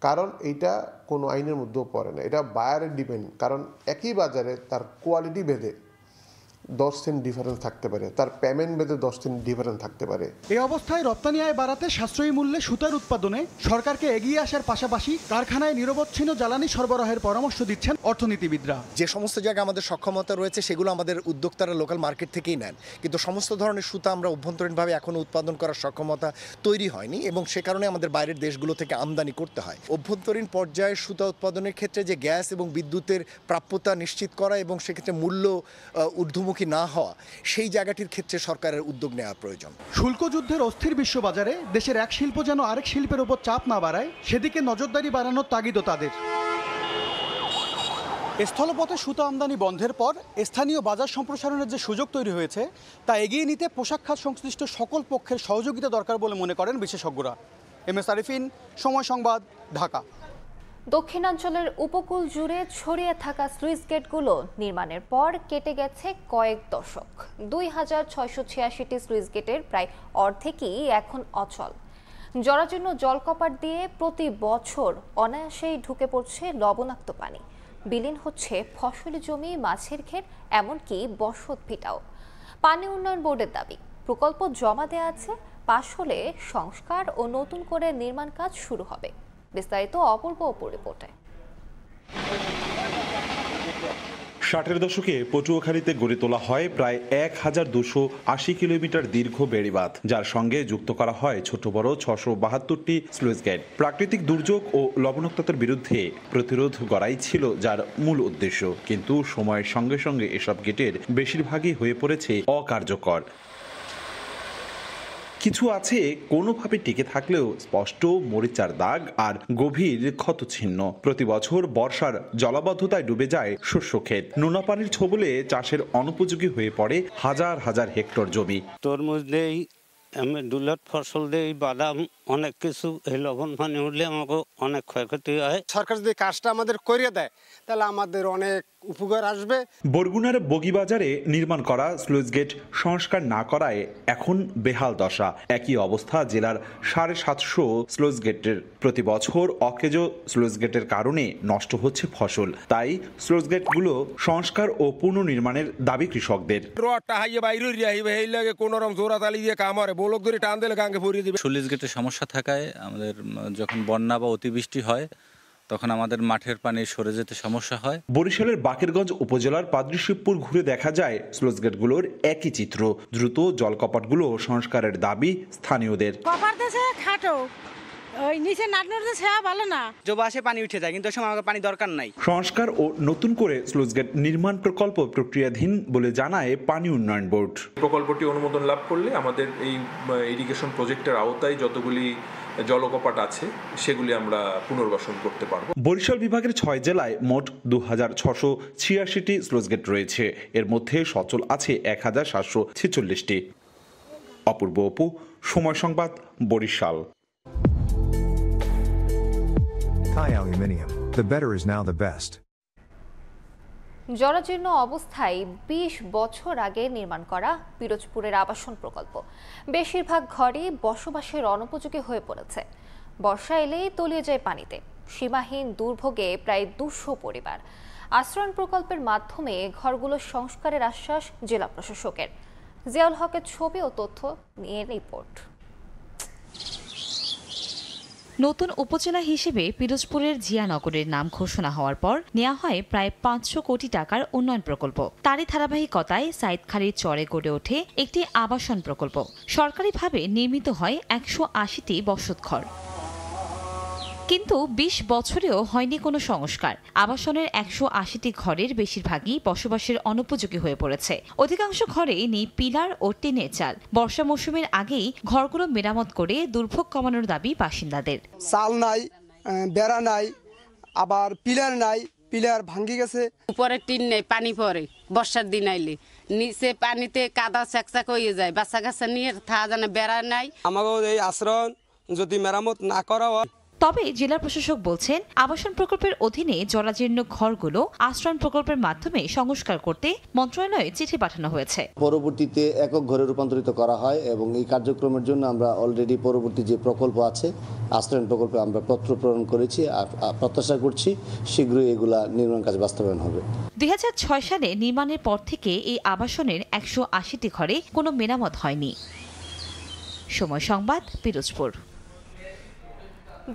কারণ এইটা কোনো আইনের মধ্যেও পড়ে না, এটা বায়ারের ডিপেন্ড। কারণ একই বাজারে তার কোয়ালিটি ভেদে 10 সেন্ট ডিফারেন্স থাকতে পারে, তার পেমেন্ট ভেদে 10 সেন্ট ডিফারেন্স থাকতে পারে।
এই অবস্থায় রপ্তানি আয় বাড়াতে সাশ্রয়ী মূল্যে সুতার উৎপাদনে সরকারকে এগিয়ে আসার পাশাপাশি কারখানায় নিরবচ্ছিন্ন জ্বালানি সরবরাহের পরামর্শ দিচ্ছেন অর্থনীতিবিদরা।
যে সমস্ত জায়গায় আমাদের সক্ষমতা রয়েছে সেগুলো আমাদের উদ্যোক্তারা লোকাল মার্কেট থেকেই নেন, কিন্তু সমস্ত ধরনের সুতা আমরা অভ্যন্তরীণভাবে এখনও উৎপাদন করার সক্ষমতা তৈরি হয়নি এবং সে কারণে আমাদের বাইরের দেশগুলো থেকে আমদানি করতে হয়। অভ্যন্তরীণ পর্যায়ে সুতা উৎপাদনের ক্ষেত্রে যে গ্যাস এবং বিদ্যুতের প্রাপ্যতা নিশ্চিত করা এবং সেক্ষেত্রে মূল্য ঊর্ধ্বমুখী না হওয়া, সেই জায়গাটির ক্ষেত্রে সরকারের উদ্যোগ নেওয়া প্রয়োজন।
শুল্ক যুদ্ধের অস্থির বিশ্ববাজারে দেশের এক শিল্প যেন আরেক শিল্পের উপর চাপ না বাড়ায়, সেদিকে নজরদারি বাড়ানোর তাগিদও তাদের। স্থলপথে সুতা আমদানি বন্ধের পর স্থানীয় বাজার সম্প্রসারণের যে সুযোগ তৈরি হয়েছে তা এগিয়ে নিতে পোশাক খাত সংশ্লিষ্ট সকল পক্ষের সহযোগিতা দরকার বলে মনে করেন বিশেষজ্ঞরা। MS আরিফিন, সময় সংবাদ, ঢাকা।
দক্ষিণাঞ্চলের উপকূল জুড়ে ছড়িয়ে থাকা স্লুইস গেটগুলো নির্মাণের পর কেটে গেছে কয়েক দশক। 2686টি স্লুইস গেটের প্রায় অর্ধেকই এখন অচল। জরাজীর্ণ জলকপাট দিয়ে প্রতি বছর অনায়াসেই ঢুকে পড়ছে লবণাক্ত পানি। বিলীন হচ্ছে ফসলি জমি, মাছের ক্ষেত, এমনকি বসত ভিটাও। পানি উন্নয়ন বোর্ডের দাবি, প্রকল্প জমা দেওয়া আছে, পাশ হলে সংস্কার ও নতুন করে নির্মাণ কাজ শুরু হবে। বিস্তারিত অপূর্ব অপু রিপোর্টে।
60-এর দশকে পটুয়াখালীতে গড়ে তোলা হয় প্রায় 1280 কিলোমিটার দীর্ঘ বেড়িবাঁধ, যার সঙ্গে যুক্ত করা হয় ছোট বড় 672টি স্লুইস গেট। প্রাকৃতিক দুর্যোগ ও লবণাক্ততার বিরুদ্ধে প্রতিরোধ গড়াই ছিল যার মূল উদ্দেশ্য, কিন্তু সময়ের সঙ্গে সঙ্গে এসব গেটের বেশিরভাগই হয়ে পড়েছে অকার্যকর। কিছু আছে কোনোভাবে টিকে থাকলেও স্পষ্ট মরিচার দাগ আর গভীর ক্ষতচিহ্ন। প্রতি বছর বর্ষার জলাবদ্ধতায় ডুবে যায় শস্য ক্ষেত। নোনা পানির ছোবলে চাষের অনুপযোগী হয়ে পড়ে হাজার হাজার হেক্টর জমি।
তরমুজ দেই, ডুলার ফসল দেই, বাদাম, অনেক কিছু। এই লবণ পানি উঠলে আমাকে অনেক ক্ষয়ক্ষতি হয়।
সরকার যদি কাজটা আমাদের করিয়ে দেয় তাহলে আমাদের অনেক উপকার আসবে।
বরগুনার বগিবাজারে নির্মাণ করা স্লুইস গেট সংস্কার না করায় এখন বেহাল দশা। একই অবস্থা জেলার 750 স্লুইস গেটের। প্রতি বছর অকেজ স্লুইস গেটের কারণে নষ্ট হচ্ছে ফসল। তাই স্লুইস গেটগুলো সংস্কার ও পুনর্নির্মাণের দাবি কৃষকদের।
স্লুইস গেটের সমস্যা থাকায় আমাদের যখন বন্যা বা অতিবৃষ্টি হয় তখন আমাদের মাঠের পানি সরে যেতে সমস্যা হয়।
বরিশালের বাকেরগঞ্জ উপজেলার পাদ্রিশিবপুর ঘুরে দেখা যায় স্লুইস গেটগুলোর একই চিত্র। দ্রুত জলকপাটগুলো সংস্কারের দাবি স্থানীয়দের।
ওই নিচে নাটনাতে ছেয়া ভালো না,
জবাসে পানি উঠে যায়, কিন্তু সময় আমাকে পানি দরকার নাই।
সংস্কার ও নতুন করে স্লুইস গেট নির্মাণ প্রকল্প প্রক্রিয়াধীন বলে জানায় পানি উন্নয়ন বোর্ড।
প্রকল্পটি অনুমোদন লাভ করলে আমাদের এই ইরিগেশন প্রজেক্টের আওতায় যতগুলি জলকপাট আছে সেগুলি আমরা পুনর্বাসন করতে পারব।
বরিশাল বিভাগের 6 জেলায় মোট 2686টি স্লুইস গেট রয়েছে। এর মধ্যে সচল আছে 1746টি। অপূর্ব অপু, সময় সংবাদ, Barishal.
Thai Aluminium. The better is now the best.
জরাজীর্ণ অবস্থায় ২০ বছর আগে নির্মাণ করা পিরোজপুরের আবাসন প্রকল্প বেশিরভাগ ঘরই বসবাসের অনুপযোগী হয়ে পড়েছে। বর্ষা এলেই তলিয়ে যায় পানিতে। সীমাহীন দুর্ভোগে প্রায় ২০০ পরিবার। আশ্রয়ণ প্রকল্পের মাধ্যমে ঘরগুলো সংস্কারের আশ্বাস জেলা প্রশাসকের। জিয়াউল হকের ছবি ও তথ্য নিয়ে রিপোর্ট।
নতুন উপজেলা হিসেবে পিরোজপুরের জিয়ানগরের নাম ঘোষণা হওয়ার পর নেওয়া হয় প্রায় ৫০০ কোটি টাকার উন্নয়ন প্রকল্প। তারই ধারাবাহিকতায় সাইদখালীর চরে গড়ে ওঠে একটি আবাসন প্রকল্প। সরকারিভাবে নির্মিত হয় ১৮০টি বসতঘর। কিন্তু ২০ বছরেও হয়নি কোনো সংস্কার। আবাসনের ১৮০টি ঘরের বেশিরভাগই বসবাসের অনুপযোগী হয়ে পড়েছে। অধিকাংশ ঘরে নেই পিলার ও টিনের চাল। বর্ষা মৌসুমের আগেই ঘরগুলো মেরামত করে দুর্ভোগ কমানোর দাবি বাসিন্দাদের।
চাল নাই, বেড়া নাই, আবার পিলার নাই, পিলার ভাঙ্গি গেছে।
উপরে টিন নেই, পানি পড়ে বর্ষার দিন আইলে, নিচে পানিতে কাদা চাকচাক হয়ে যায়। বাচ্চা কাচ্চা নিয়ে থাকা জানে, বেড়া নাই।
আমাদের এই আশ্রয় যদি মেরামত না করা হয়।
তবে জেলা প্রশাসক বলছেন, আবাসন প্রকল্পের অধীনে জরাজীর্ণ ঘরগুলো আশ্রয়ণ প্রকল্পের মাধ্যমে সংস্কার করতে মন্ত্রণালয়ে চিঠি পাঠানো হয়েছে।
পরবর্তীতে একক ঘরে রূপান্তরিত করা হয় এবং এই কার্যক্রমের জন্য আমরা অলরেডি পরবর্তী যে প্রকল্প আছে আশ্রয়ণ প্রকল্পে আমরা পত্র প্রেরণ করেছি। আর প্রত্যাশা করছি শীঘ্রই এগুলা নির্মাণ কাজ বাস্তবায়ন হবে।
২০০৬ সালে নির্মাণের পর থেকে এই আবাসনের ১৮০টি ঘরে কোনো মেরামত হয়নি। সময় সংবাদ, পিরোজপুর।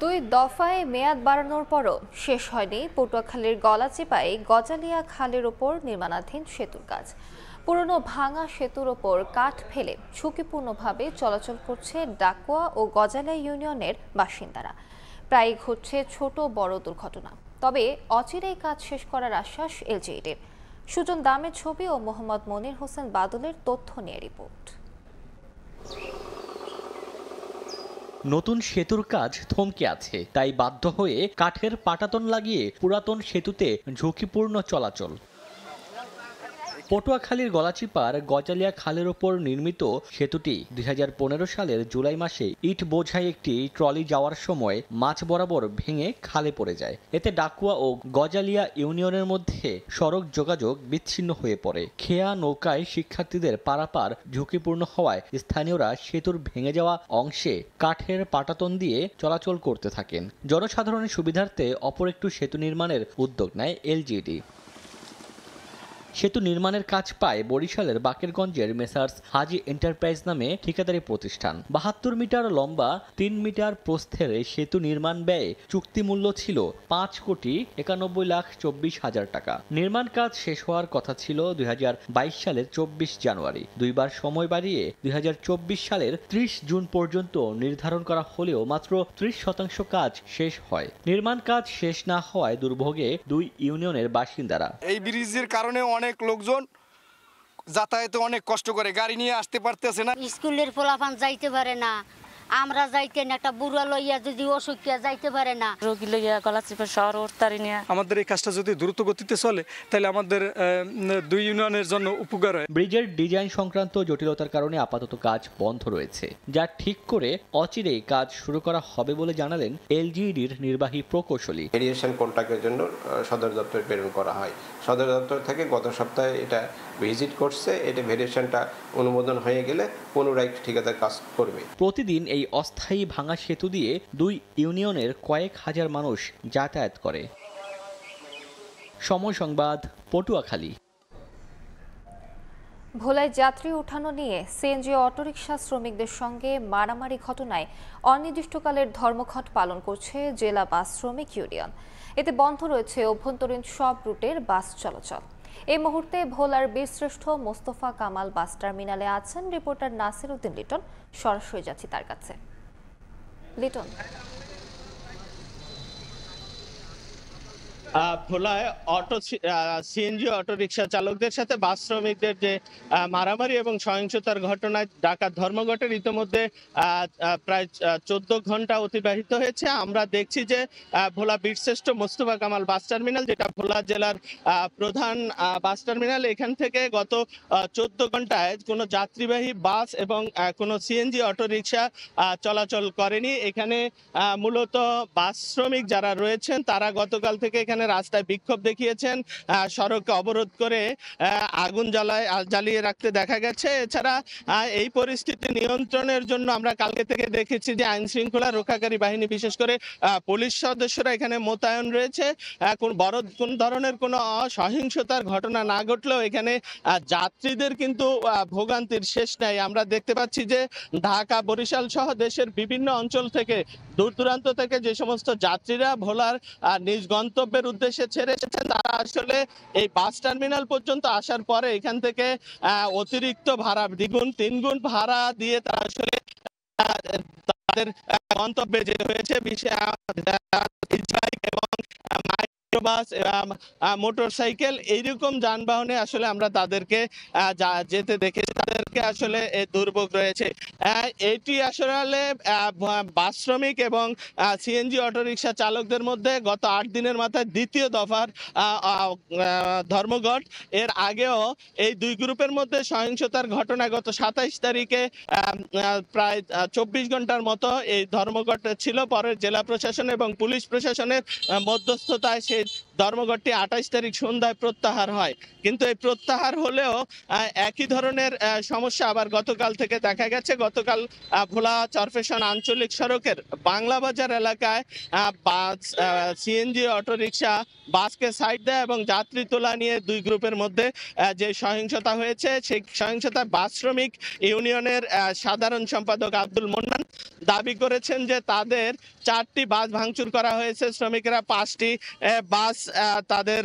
২ দফায় মেয়াদ বাড়ানোর পরও শেষ হয়নি পটুয়াখালীর গলাচিপায় গজালিয়া খালের ওপর নির্মাণাধীন সেতুর কাজ। পুরনো ভাঙা সেতুর ওপর কাঠ ফেলে ঝুঁকিপূর্ণভাবে চলাচল করছে ডাকুয়া ও গজালিয়া ইউনিয়নের বাসিন্দারা। প্রায়ই ঘটছে ছোট বড় দুর্ঘটনা। তবে অচিরেই কাজ শেষ করার আশ্বাস এলজিইডির। সুজন দামের ছবি ও মোহাম্মদ মনির হোসেন বাদলের তথ্য নিয়ে রিপোর্ট।
নতুন সেতুর কাজ থমকে আছে, তাই বাধ্য হয়ে কাঠের পাটাতন লাগিয়ে পুরাতন সেতুতে ঝুঁকিপূর্ণ চলাচল। পটুয়াখালীর গলাচিপার গজালিয়া খালের ওপর নির্মিত সেতুটি ২০১৫ সালের জুলাই মাসে ইট বোঝাই একটি ট্রলি যাওয়ার সময় মাঝ বরাবর ভেঙে খালে পড়ে যায়। এতে ডাকুয়া ও গজালিয়া ইউনিয়নের মধ্যে সড়ক যোগাযোগ বিচ্ছিন্ন হয়ে পড়ে। খেয়া নৌকায় শিক্ষার্থীদের পারাপার ঝুঁকিপূর্ণ হওয়ায় স্থানীয়রা সেতুর ভেঙে যাওয়া অংশে কাঠের পাটাতন দিয়ে চলাচল করতে থাকেন। জনসাধারণের সুবিধার্থে অপর একটু সেতু নির্মাণের উদ্যোগ নেয় এলজিইডি। সেতু নির্মাণের কাজ পায় বরিশালের বাকেরগঞ্জের মেসার্স হাজি এন্টারপ্রাইজ নামে ঠিকাদারি প্রতিষ্ঠান। ৭২ মিটার লম্বা ৩ মিটার প্রস্থের সেতু নির্মাণ ব্যয়ে চুক্তি মূল্য ছিল ৫,৯১,২৪,০০০ টাকা। নির্মাণ কাজ শেষ হওয়ার কথা ছিল ২০২২ সালের ২৪ জানুয়ারি। দুইবার সময় বাড়িয়ে ২০২৪ সালের ৩০ জুন পর্যন্ত নির্ধারণ করা হলেও মাত্র ৩০% কাজ শেষ হয়। নির্মাণ কাজ শেষ না হওয়ায় দুর্ভোগে ২ ইউনিয়নের বাসিন্দারা।
এই ব্রিজের কারণে অনেক লোকজন যাতায়াতে অনেক কষ্ট করে, গাড়ি নিয়ে আসতে পারতেছে না।
স্কুলের পোলাপান যাইতে পারে না, আমরা যাইতে না, একটা বুড়া লইয়া যদি অসুখিয়া যাইতে পারে না, রোগী লইয়া গলাচিপা শহর উঠতারি নিয়ে।
আমাদের এই কাজটা যদি দ্রুত গতিতে চলে তাহলে আমাদের ২ ইউনিয়নের জন্য উপকার হয়।
ব্রিজের ডিজাইন সংক্রান্ত জটিলতার কারণে আপাতত কাজ বন্ধ রয়েছে, যা ঠিক করে অচিরেই কাজ শুরু করা হবে বলে জানালেন এলজিইডির নির্বাহী প্রকৌশলী।
ভেরিয়েশন কন্ট্রাক্টের জন্য সদর দপ্তরে প্রেরণ করা হয়। সদর দপ্তর থেকে গত সপ্তাহে এটা ভিজিট করছে। এটা ভেরিয়েশনটা অনুমোদন হয়ে গেলে পুনরায় ঠিকাদার কাজ করবে।
প্রতিদিন এই অস্থায়ী ভাঙা সেতু দিয়ে ২ ইউনিয়নের কয়েক হাজার মানুষ যাতায়াত করে। সময় সংবাদ, পটুয়াখালী।
ভোলায় যাত্রী ওঠানো নিয়ে সিএনজি অটোরিকশা শ্রমিকদের সঙ্গে মারামারি ঘটনায় অনির্দিষ্টকালের ধর্মঘট পালন করছে জেলা বাস শ্রমিক ইউনিয়ন। এতে বন্ধ রয়েছে অভ্যন্তরীণ সব রুটের বাস চলাচল। এই মুহূর্তে ভোলার বীরশ্রেষ্ঠ মোস্তফা কামাল বাস টার্মিনালে আছেন রিপোর্টার নাসির উদ্দিন লিটন। সরাসরি যাচ্ছি তার কাছে। লিটন,
ভোলায় সিএনজি অটো রিক্সা চালকদের সাথে বাস শ্রমিকদের যে মারামারি এবং সহিংসতার ঘটনায় ঢাকার ধর্মঘটের ইতিমধ্যে প্রায় 14 ঘন্টা অতিবাহিত হয়েছে। আমরা দেখছি যে ভোলা বীরশ্রেষ্ঠ মোস্তফা কামাল বাস টার্মিনাল, যেটা ভোলা জেলার প্রধান বাস টার্মিনাল, এখান থেকে গত 14 ঘন্টায় কোনো যাত্রীবাহী বাস এবং কোনো সিএনজি অটো রিক্সা চলাচল করেনি। এখানে মূলত বাস শ্রমিক যারা রয়েছেন তারা গতকাল থেকে এখানে রাস্তায় বিক্ষোভ দেখিয়েছেন, সড়ককে অবরোধ করে আগুন জ্বালিয়ে রাখতে দেখা গেছে। এছাড়া এই পরিস্থিতি নিয়ন্ত্রণের জন্য আমরা কালকে থেকে দেখেছি যে আইন শৃঙ্খলা রক্ষাকারী বাহিনী, বিশেষ করে পুলিশ সদস্যরা এখানে মোতায়েন রয়েছে। কোন ধরনের কোনো সহিংসতার ঘটনা না ঘটলেও এখানে যাত্রীদের কিন্তু ভোগান্তির শেষ নাই। আমরা দেখতে পাচ্ছি যে ঢাকা, বরিশাল সহ দেশের বিভিন্ন অঞ্চল থেকে, দূর দূরান্ত থেকে যে সমস্ত যাত্রীরা ভোলার নিজ গন্তব্যের উদ্দেশ্যে ছেড়ে এসেছেন, তারা আসলে এই বাস টার্মিনাল পর্যন্ত আসার পরে এখান থেকে অতিরিক্ত ভাড়া, দ্বিগুণ তিনগুণ ভাড়া দিয়ে তারা আসলে তাদের গন্তব্যে যেতে হয়েছে। এবং মাইক্রোবাস, মোটরসাইকেল, এইরকম যানবাহনে আসলে আমরা তাদেরকে যেতে দেখেছি। তাদেরকে আসলে দুর্ভোগ রয়েছে। এটি আসলে বাস শ্রমিক এবং সিএনজি অটোরিকশা চালকদের মধ্যে গত 8 দিনের মাথায় দ্বিতীয় দফার ধর্মঘট। এর আগেও এই দুই গ্রুপের মধ্যে সহিংসতার ঘটনা গত 27 তারিখে প্রায় 24 ঘন্টার মতো এই ধর্মঘট ছিল। পরে জেলা প্রশাসন এবং পুলিশ প্রশাসনের মধ্যস্থতায় সেই ধর্মঘটটি 28 তারিখ সন্ধ্যায় প্রত্যাহার হয়। কিন্তু এই প্রত্যাহার হলেও একই ধরনের সমস্যা আবার গতকাল থেকে দেখা গেছে। গতকাল ভোলা চরফেশন আঞ্চলিক সড়কের বাংলা বাজার এলাকায় বাস, সিএনজি অটোরিকশা বাসকে সাইড দেয় এবং যাত্রী তোলা নিয়ে দুই গ্রুপের মধ্যে যে সহিংসতা হয়েছে, সেই সহিংসতায় বাস শ্রমিক ইউনিয়নের সাধারণ সম্পাদক আব্দুল মোন্নান দাবি করেছেন যে তাদের 4টি বাস ভাঙচুর করা হয়েছে, শ্রমিকেরা 5টি বাস তাদের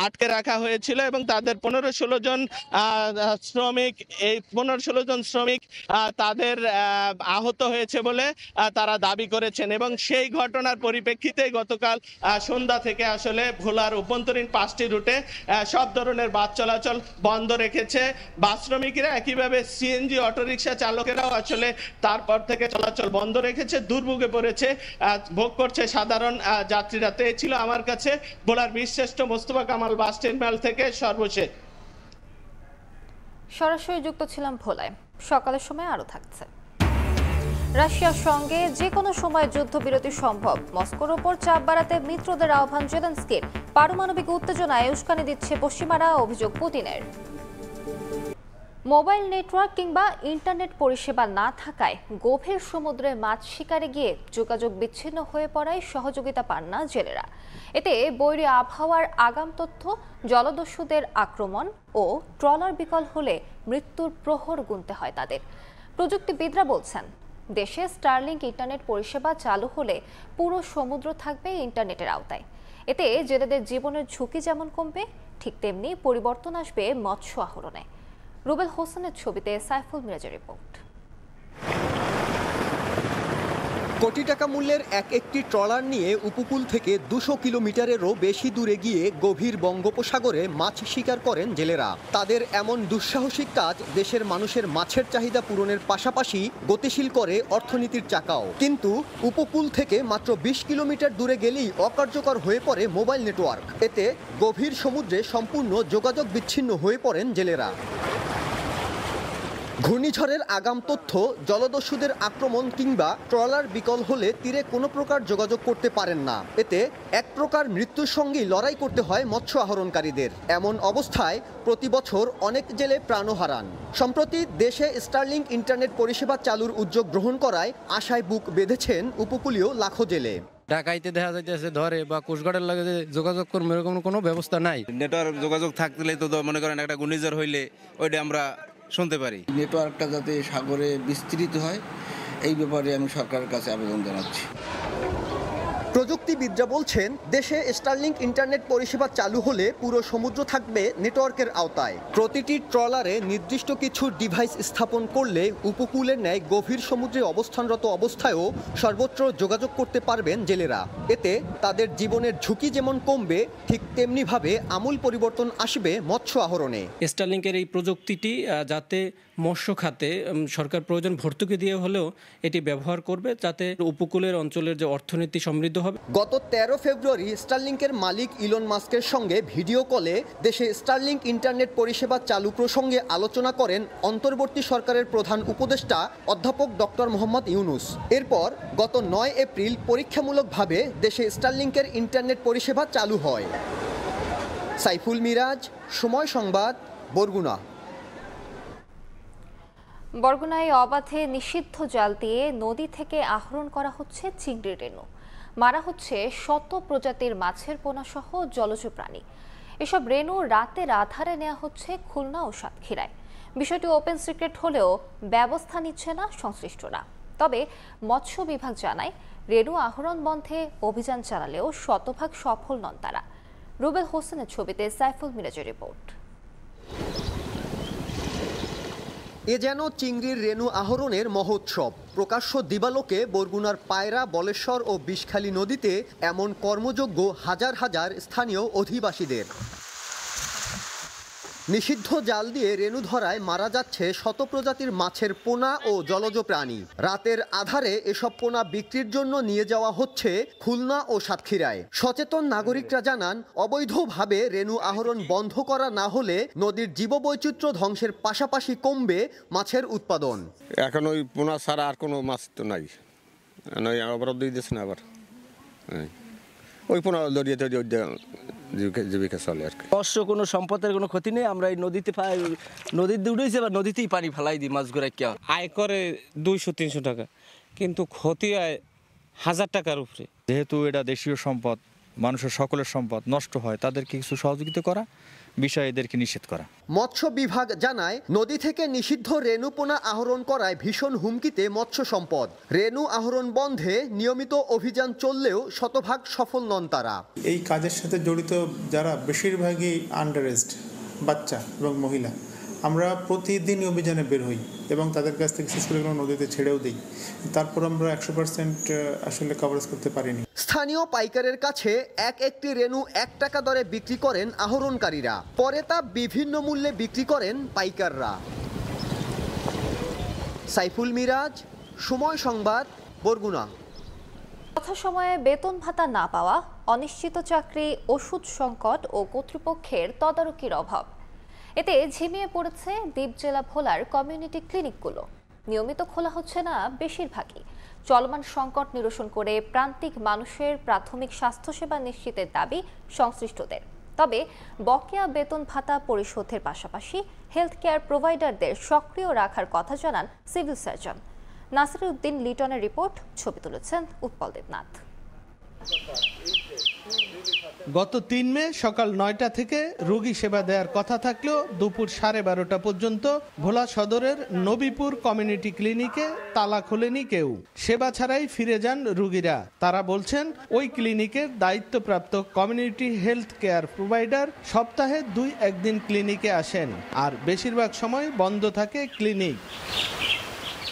আটকে রাখা হয়েছিল এবং তাদের 15-16 জন শ্রমিক, এই 15-16 জন শ্রমিক তাদের আহত হয়েছে বলে তারা দাবি করেছেন। এবং সেই ঘটনার পরিপ্রেক্ষিতে গতকাল সন্ধ্যা থেকে আসলে ভোলার অভ্যন্তরীণ 5টি রুটে সব ধরনের বাস চলাচল বন্ধ রেখেছে বাস শ্রমিকেরা। একইভাবে সিএনজি অটোরিকশা চালকেরাও আসলে তারপর থেকে চলাচল বন্ধ রেখেছে। দুর্ভোগে পড়েছে, ভোগ করছে সাধারণ যাত্রীরা। তো এই ছিল আমার কাছে ভোলার বীরশ্রেষ্ঠ মোস্তফা কামাল বাস টার্মিনাল থেকে সর্বশেষ।
সরাসরি যুক্ত ছিলাম ভোলায়। সকালের সময় আরো থাকছে। রাশিয়ার সঙ্গে যে কোনো সময় যুদ্ধবিরতি সম্ভব, মস্কোর ওপর চাপ বাড়াতে মিত্রদের আহ্বান জেলেনস্কির। পারমাণবিক উত্তেজনায় উস্কানি দিচ্ছে পশ্চিমারা, অভিযোগ পুতিনের। মোবাইল নেটওয়ার্ক কিংবা ইন্টারনেট পরিষেবা না থাকায় গভীর সমুদ্রে মাছ শিকারে গিয়ে যোগাযোগ বিচ্ছিন্ন হয়ে পড়ায় সহযোগিতা পান না জেলেরা। এতে বৈরী আবহাওয়ার আগাম তথ্য, জলদস্যুদের আক্রমণ ও ট্রলার বিকল হলে মৃত্যুর প্রহর গুনতে হয় তাদের। প্রযুক্তিবিদরা বলছেন, দেশে স্টারলিংক ইন্টারনেট পরিষেবা চালু হলে পুরো সমুদ্র থাকবে ইন্টারনেটের আওতায়। এতে জেলেদের জীবনের ঝুঁকি যেমন কমবে, ঠিক তেমনি পরিবর্তন আসবে মৎস্য আহরণে। রুবেল হোসেনের ছবিতে সাইফুল মিরাজের রিপোর্ট।
কোটি টাকা মূল্যের একটি ট্রলার নিয়ে উপকূল থেকে 200 কিলোমিটারেরও বেশি দূরে গিয়ে গভীর বঙ্গোপসাগরে মাছ শিকার করেন জেলেরা। তাদের এমন দুঃসাহসিক কাজ দেশের মানুষের মাছের চাহিদা পূরণের পাশাপাশি গতিশীল করে অর্থনীতির চাকাও। কিন্তু উপকূল থেকে মাত্র 20 কিলোমিটার দূরে গেলেই অকার্যকর হয়ে পড়ে মোবাইল নেটওয়ার্ক। এতে গভীর সমুদ্রে সম্পূর্ণ যোগাযোগ বিচ্ছিন্ন হয়ে পড়েন জেলেরা। ঘূর্ণিঝড়ের আগাম তথ্য, জলদস্যুদের আক্রমণ কিংবা ট্রলার বিকল হলে তীরে কোনো প্রকার যোগাযোগ করতে পারেন না। এতে এক প্রকার মৃত্যুর সঙ্গেই লড়াই করতে হয় মৎস্য আহরণকারীদের। এমন অবস্থায় প্রতি বছর অনেক জেলে প্রাণও হারান। সম্প্রতি দেশে স্টারলিংক ইন্টারনেট পরিষেবা চালুর উদ্যোগ গ্রহণ করায় আশায় বুক বেঁধেছেন উপকূলীয় লাখো জেলে।
ঢাকাইতে দেখা যাইতেছে ধরে বা কোস্টগার্ডের লাগে যোগাযোগ করবো, এরকম কোনো ব্যবস্থা নাই।
নেটওয়ার্ক যোগাযোগ থাকলে তো মনে করেন একটা ঘূর্ণিঝড় হইলে ওইটা আমরা শুনতে পারি।
নেটওয়ার্কটা যাতে সাগরে বিস্তৃত হয়, এই ব্যাপারে আমি সরকারের কাছে আবেদন জানাচ্ছি।
প্রযুক্তিবিদরা বলছেন, দেশে স্টারলিংক ইন্টারনেট পরিষেবা চালু হলে পুরো সমুদ্র থাকবে নেটওয়ার্কের আওতায়। প্রতিটি ট্রলারে নির্দিষ্ট কিছু ডিভাইস স্থাপন করলে উপকূলের ন্যায় গভীর সমুদ্রে অবস্থানরত অবস্থায়ও সর্বত্র যোগাযোগ করতে পারবেন জেলেরা। এতে তাদের জীবনের ঝুঁকি যেমন কমবে, ঠিক তেমনিভাবে আমূল পরিবর্তন আসবে মৎস্য আহরণে।
স্টারলিংকের এই প্রযুক্তিটি যাতে মৎস্য খাতে সরকার প্রয়োজন ভর্তুকি দিয়ে হলেও এটি ব্যবহার করবে, যাতে উপকূলের অঞ্চলের যে অর্থনীতি সমৃদ্ধ
হবে।
গত 13 ফেব্রুয়ারি স্টারলিংকের মালিক ইলন মাস্কের সঙ্গে ভিডিও কলে দেশে স্টারলিংক ইন্টারনেট পরিষেবা চালু প্রসঙ্গে আলোচনা করেন অন্তর্বর্তী সরকারের প্রধান উপদেষ্টা অধ্যাপক ডক্টর মোহাম্মদ ইউনুস। এরপর গত 9 এপ্রিল পরীক্ষামূলকভাবে দেশে স্টারলিংকের ইন্টারনেট পরিষেবা চালু হয়। সাইফুল মিরাজ, সময় সংবাদ, বরগুনা।
বরগুনায় অবাধে নিষিদ্ধ জাল দিয়ে নদী থেকে আহরণ করা হচ্ছে চিংড়ির রেণু। মারা হচ্ছে শত প্রজাতির মাছের পোনা সহ জলজ প্রাণী। এসব রেণু রাতের আধারে নেওয়া হচ্ছে খুলনা ও সাতক্ষীরায়। বিষয়টি ওপেন সিক্রেট হলেও ব্যবস্থা নিচ্ছে না সংশ্লিষ্টরা। তবে মৎস্য বিভাগ জানায়, রেণু আহরণ বন্ধে অভিযান চালালেও শতভাগ সফল নন তারা। রুবেল হোসেনের ছবিতে সাইফুল মিরাজের রিপোর্ট।
এ যেন চিংড়ির রেণু আহরণের মহোৎসব। প্রকাশ্য দিবালোকে বরগুনার পায়রা, বলেশ্বর ও বিষখালী নদীতে এমন কর্মযোগ্য হাজার হাজার স্থানীয় অধিবাসীদের। নিষিদ্ধ জাল দিয়ে রেণু ধরায় মারা যাচ্ছে শত প্রজাতির মাছের পোনা ও জলজ প্রাণী। রাতের আধারে এসব পোনা বিক্রির জন্য নিয়ে যাওয়া হচ্ছে খুলনা ও সাতক্ষীরায়। সচেতন নাগরিকরা জানান, অবৈধভাবে রেণু আহরণ বন্ধ করা না হলে নদীর জীববৈচিত্র্য ধ্বংসের পাশাপাশি কমবে মাছের উৎপাদন।
এখন ওই পোনা ছাড়া আর কোনো মাছ তো নাই, অবরোধ দিয়ে দিচ্ছে না আবার ওই পোনা দরিয়ে জীবিকা চলে আর কি।
মৎস্য কোনো সম্পদের কোনো ক্ষতি নেই। আমরা এই নদীতে উঠেছি বা নদীতেই পানি ফেলাই দিই মাছগুলো। কে
আয় করে 200-300 টাকা, কিন্তু ক্ষতি হয় 1000 টাকার উপরে।
যেহেতু এটা দেশীয় সম্পদ, মানুষের সকলের সম্পদ, নষ্ট হয়, তাদেরকে কিছু সহযোগিতা করা, বিষয় এদেরকে নিষেধ করা।
মৎস্য বিভাগ জানায়, নদী থেকে নিষিদ্ধ রেণু পোনা আহরণ করায় ভীষণ হুমকিতে মৎস্য সম্পদ। রেণু আহরণ বন্ধে নিয়মিত অভিযান চললেও শতভাগ সফল নন তারা।
এই কাজের সাথে জড়িত যারা বেশিরভাগই আন্ডার এজড, বাচ্চা এবং মহিলা, আমরা প্রতিদিন অভিযানে বের হই এবং তাদের কাছ থেকে শেষ করে নদীতে ছেড়েও দিই। তারপর আমরা 100% আসলে কভারেজ করতে পারিনি।
স্থানীয় পাইকারের কাছে একটি রেণু 1 টাকা দরে বিক্রি করেন আহরণকারীরা, পরে তা বিভিন্ন মূল্যে বিক্রি করেন পাইকাররা। সাইফুল মিরাজ, সময় সংবাদ, বরগুনা।
যথাসময়ে বেতন ভাতা না পাওয়া, অনিশ্চিত চাকরি, ওষুধ সংকট ও কর্তৃপক্ষের তদারকির অভাব, এতে ঝিমিয়ে পড়েছে দ্বীপ জেলা ভোলার কমিউনিটি ক্লিনিকগুলো। নিয়মিত খোলা হচ্ছে না বেশিরভাগই। চলমান সংকট নিরসন করে প্রান্তিক মানুষের প্রাথমিক স্বাস্থ্যসেবা নিশ্চিতের দাবি সংশ্লিষ্টদের। তবে বকেয়া বেতন ভাতা পরিশোধের পাশাপাশি হেলথ কেয়ার প্রোভাইডারদের সক্রিয় রাখার কথা জানান সিভিল সার্জন নাসিরউদ্দিন লিটনের রিপোর্ট। ছবি তুলেছেন উৎপল দেবনাথ।
গত 3 মে সকাল 9টা থেকে রোগী সেবা দেওয়ার কথা থাকলেও দুপুর 12:30 পর্যন্ত ভোলা সদরের নবীপুর কমিউনিটি ক্লিনিকে তালা খোলেনি কেউ। সেবা ছাড়াই ফিরে যান রোগীরা। তারা বলছেন, ওই ক্লিনিকের দায়িত্বপ্রাপ্ত কমিউনিটি হেলথ কেয়ার প্রোভাইডার সপ্তাহে 2-1 দিন ক্লিনিকে আসেন, আর বেশিরভাগ সময় বন্ধ থাকে ক্লিনিক।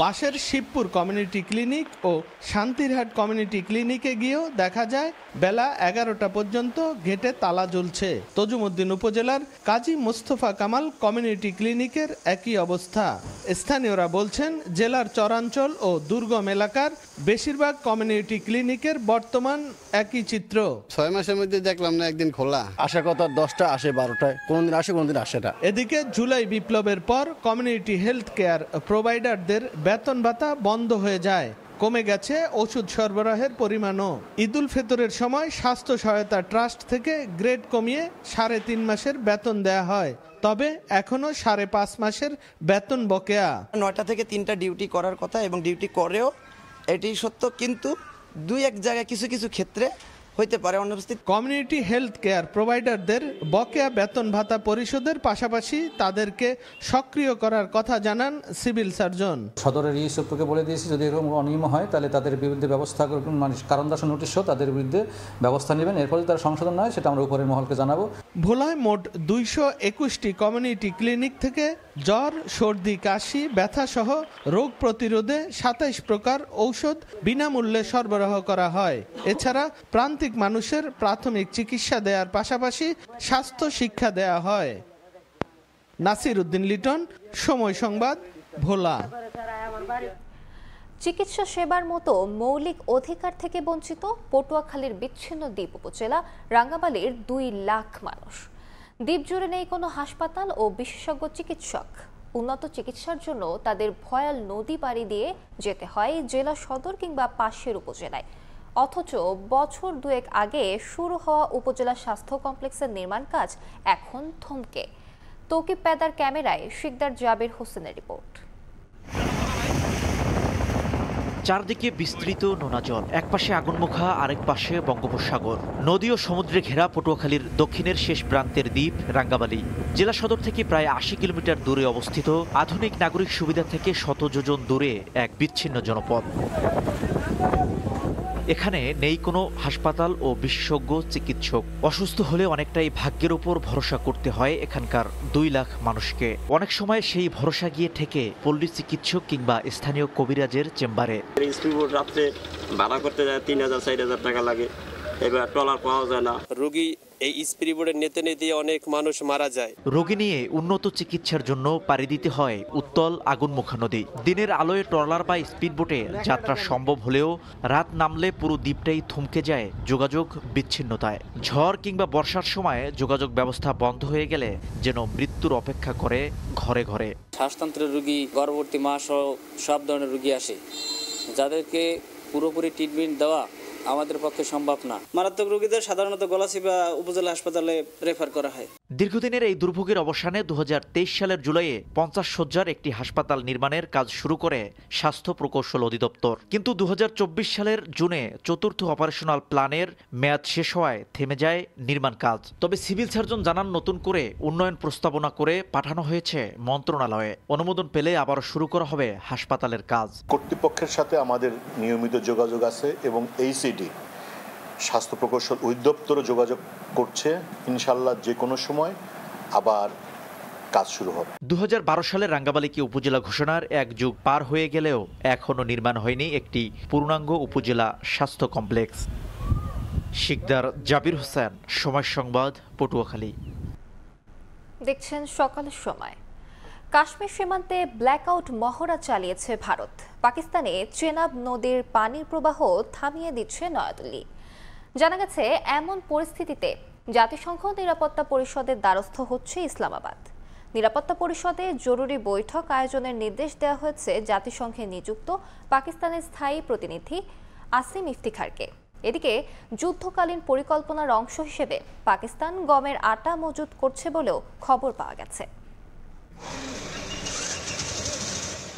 পাশের শিবপুর কমিউনিটি ক্লিনিক ও শান্তিরহাট কমিউনিটি ক্লিনিকে গিয়েও দেখা যায় বেলা 11টা পর্যন্ত গেটে তালা ঝুলছে। তজুমুদ্দিন উপজেলার কাজী মোস্তফা কামাল কমিউনিটি ক্লিনিকের একই অবস্থা। স্থানীয়রা বলছেন, জেলার চরাঞ্চল ও দুর্গম এলাকার বেশিরভাগ কমিউনিটি ক্লিনিকের বর্তমান একই চিত্র।
6 মাসের মধ্যে দেখলাম না একদিন খোলা। আসার কথা 10টা, আসে 12টায়, কোনদিন আসে কোনদিন আসে না।
এদিকে জুলাই বিপ্লবের পর কমিউনিটি হেলথ কেয়ার প্রোভাইডারদের বেতন ভাতা বন্ধ হয়ে যায়। কমে গেছে ওষুধ সরবরাহের পরিমাণও। ঈদুল ফিতরের সময় স্বাস্থ্য সহায়তা ট্রাস্ট থেকে গ্রেড কমিয়ে 3.5 মাসের বেতন দেয়া হয়, তবে এখনো 5.5 মাসের বেতন বকেয়া।
9টা থেকে 3টা ডিউটি করার কথা এবং ডিউটি করেও এটি সত্য, কিন্তু 2-1 জায়গায় কিছু কিছু ক্ষেত্রে হইতে পারে অনুপস্থিত।
কমিউনিটি হেলথ কেয়ার প্রোভাইডারদের বকেয়া বেতন ভাতা পরিশোধের পাশাপাশি তাদেরকে সক্রিয় করার কথা জানান সিভিল সার্জন।
সদরের ইউসুফকে বলে দিয়েছি, যদি এরকম অনিয়ম হয় তাহলে তাদের বিরুদ্ধে ব্যবস্থা করবেন, মানে কারণ দর্শন নোটিশ তাদের বিরুদ্ধে ব্যবস্থা নেবেন। এরপর যদি তার সংশোধন নয়, সেটা আমরা উপরের মহলকে জানাবো।
ভোলায় মোট 221টি কমিউনিটি ক্লিনিক থেকে জ্বর, সর্দি, কাশি, ব্যথা সহ রোগ প্রতিরোধে 27 প্রকার ঔষধ বিনামূল্যে সরবরাহ করা হয়। এছাড়া প্রান্তিক মানুষের প্রাথমিক চিকিৎসা দেওয়ার পাশাপাশি স্বাস্থ্য শিক্ষা দেয়া হয়। নাসিরউদ্দিন লিটন, সময় সংবাদ, ভোলা।
চিকিৎসা সেবার মতো মৌলিক অধিকার থেকে বঞ্চিত পটুয়াখালীর বিচ্ছিন্ন দ্বীপ উপজেলা রাঙ্গামালীর 2 লাখ মানুষ। দ্বীপ জুড়ে নেই কোনো হাসপাতাল ও বিশেষজ্ঞ চিকিৎসক। উন্নত চিকিৎসার জন্য তাদের ভয়াল নদী পাড়ি দিয়ে যেতে হয় জেলা সদর কিংবা পাশের উপজেলায়। অথচ বছর 2 আগে শুরু হওয়া উপজেলা স্বাস্থ্য কমপ্লেক্সের নির্মাণ কাজ এখন থমকে। তৌকিব পেদার ক্যামেরায় শিকদার জাবির হোসেনের রিপোর্ট।
চারদিকে বিস্তৃত নোনা জল, এক পাশে আগুনমুখা, আরেক পাশে বঙ্গোপসাগর। নদী ও সমুদ্রে ঘেরা পটুয়াখালীর দক্ষিণের শেষ প্রান্তের দ্বীপ রাঙ্গামালী জেলা সদর থেকে প্রায় 80 কিলোমিটার দূরে অবস্থিত। আধুনিক নাগরিক সুবিধা থেকে শত যোজন দূরে এক বিচ্ছিন্ন জনপদ। এখানে নেই কোনো হাসপাতাল ও বিশেষজ্ঞ চিকিৎসক। অসুস্থ হলে অনেকটাই ভাগ্যের উপর ভরসা করতে হয় এখানকার 2 লাখ মানুষকে। অনেক সময় সেই ভরসা গিয়ে ঠেকে পল্লী চিকিৎসক কিংবা স্থানীয় কবিরাজের চেম্বারে।
স্পিডবোট রাত্রে ভাড়া করতে যায় 3000-4000 টাকা লাগে, এবার ট্রলার পাওয়া যায় না। রোগী এই স্পিডবোটে নিতে নিতে অনেক মানুষ মারা যায়।
রোগী নিয়ে উন্নত চিকিৎসার জন্য পাড়ি দিতে হয় উত্তল আগুনমুখা নদী। দিনের আলোয় ট্রলার বা স্পিডবোটে যাত্রা সম্ভব হলেও রাত নামলে পুরো দ্বীপটাই থমকে যায় যোগাযোগ বিচ্ছিন্নতায়। ঝড় কিংবা বর্ষার সময় যোগাযোগ ব্যবস্থা বন্ধ হয়ে গেলে যেন মৃত্যুর অপেক্ষা করে ঘরে ঘরে।
শ্বাসতন্ত্রের রোগী, গর্ভবতী মা সহ সব ধরনের রোগী আসে, যাদেরকে পুরোপুরি ট্রিটমেন্ট দেওয়া আমাদের পক্ষে সম্ভব না। মারাত্মক রোগীদের সাধারণত গলাচিপা উপজেলা হাসপাতালে রেফার করা হয়।
দীর্ঘদিনের এই দুর্ভোগের অবসানে 2023 সালের জুলাইয়ে 50 শয্যার একটি হাসপাতাল নির্মাণের কাজ শুরু করে স্বাস্থ্য প্রকৌশল অধিদপ্তর। কিন্তু 2024 সালের জুনে চতুর্থ অপারেশনাল প্ল্যানের মেয়াদ শেষ হওয়ায় থেমে যায় নির্মাণ কাজ। তবে সিভিল সার্জন জানান, নতুন করে উন্নয়ন প্রস্তাবনা করে পাঠানো হয়েছে মন্ত্রণালয়ে। অনুমোদন পেলে আবারও শুরু করা হবে হাসপাতালের কাজ।
কর্তৃপক্ষের সাথে আমাদের নিয়মিত যোগাযোগ আছে এবং এইচসিডি স্বাস্থ্য প্রকৌশল অধিদপ্তরও যোগাযোগ করছে। ইনশাল্লাহ যে কোনো সময় আবার কাজ শুরু হবে।
2012 সালে রাঙ্গামালীকে উপজেলা ঘোষণার 1 যুগ পার হয়ে গেলেও এখনো নির্মাণ হয়নি একটি পূর্ণাঙ্গ উপজেলা স্বাস্থ্য কমপ্লেক্স। শিকদার জাবির হোসেন, সময় সংবাদ, পটুয়াখালী।
দেখছেন সকালের সময়। কাশ্মীর সীমান্তে ব্ল্যাকআউট মহড়া চালিয়েছে ভারত। পাকিস্তানে চেনাব নদীর পানির প্রবাহ থামিয়ে দিচ্ছে নয়াদিল্লি। জানা গেছে, এমন পরিস্থিতিতে জাতিসংঘ নিরাপত্তা পরিষদের দ্বারস্থ হচ্ছে ইসলামাবাদ। নিরাপত্তা পরিষদে জরুরি বৈঠক আয়োজনের নির্দেশ দেওয়া হয়েছে জাতিসংঘে নিযুক্ত পাকিস্তানের স্থায়ী প্রতিনিধি আসিম ইফতিখারকে। এদিকে যুদ্ধকালীন পরিকল্পনার অংশ হিসেবে পাকিস্তান গমের আটা মজুত করছে বলেও খবর পাওয়া গেছে।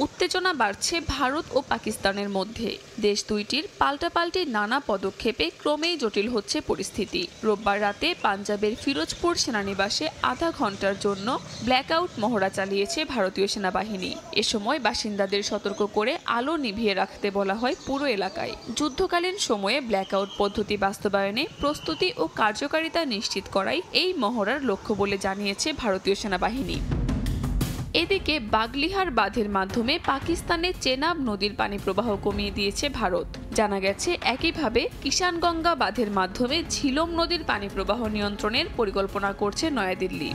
উত্তেজনা বাড়ছে ভারত ও পাকিস্তানের মধ্যে। দেশ দুইটির পাল্টাপাল্টি নানা পদক্ষেপে ক্রমেই জটিল হচ্ছে পরিস্থিতি। রোববার রাতে পাঞ্জাবের ফিরোজপুর সেনানিবাসে আধা ঘন্টার জন্য ব্ল্যাকআউট মহড়া চালিয়েছে ভারতীয় সেনাবাহিনী। এ সময় বাসিন্দাদের সতর্ক করে আলো নিভিয়ে রাখতে বলা হয় পুরো এলাকায়। যুদ্ধকালীন সময়ে ব্ল্যাকআউট পদ্ধতি বাস্তবায়নে প্রস্তুতি ও কার্যকারিতা নিশ্চিত করাই এই মহড়ার লক্ষ্য বলে জানিয়েছে ভারতীয় সেনাবাহিনী। এদিকে বাগলিহার বাঁধের মাধ্যমে পাকিস্তানে চেনাব নদীর পানি প্রবাহ কমিয়ে দিয়েছে ভারত। জানা গেছে, একইভাবে কিষানগঙ্গা বাঁধের মাধ্যমে ঝিলম নদীর পানি প্রবাহ নিয়ন্ত্রণের পরিকল্পনা করছে নয়াদিল্লি।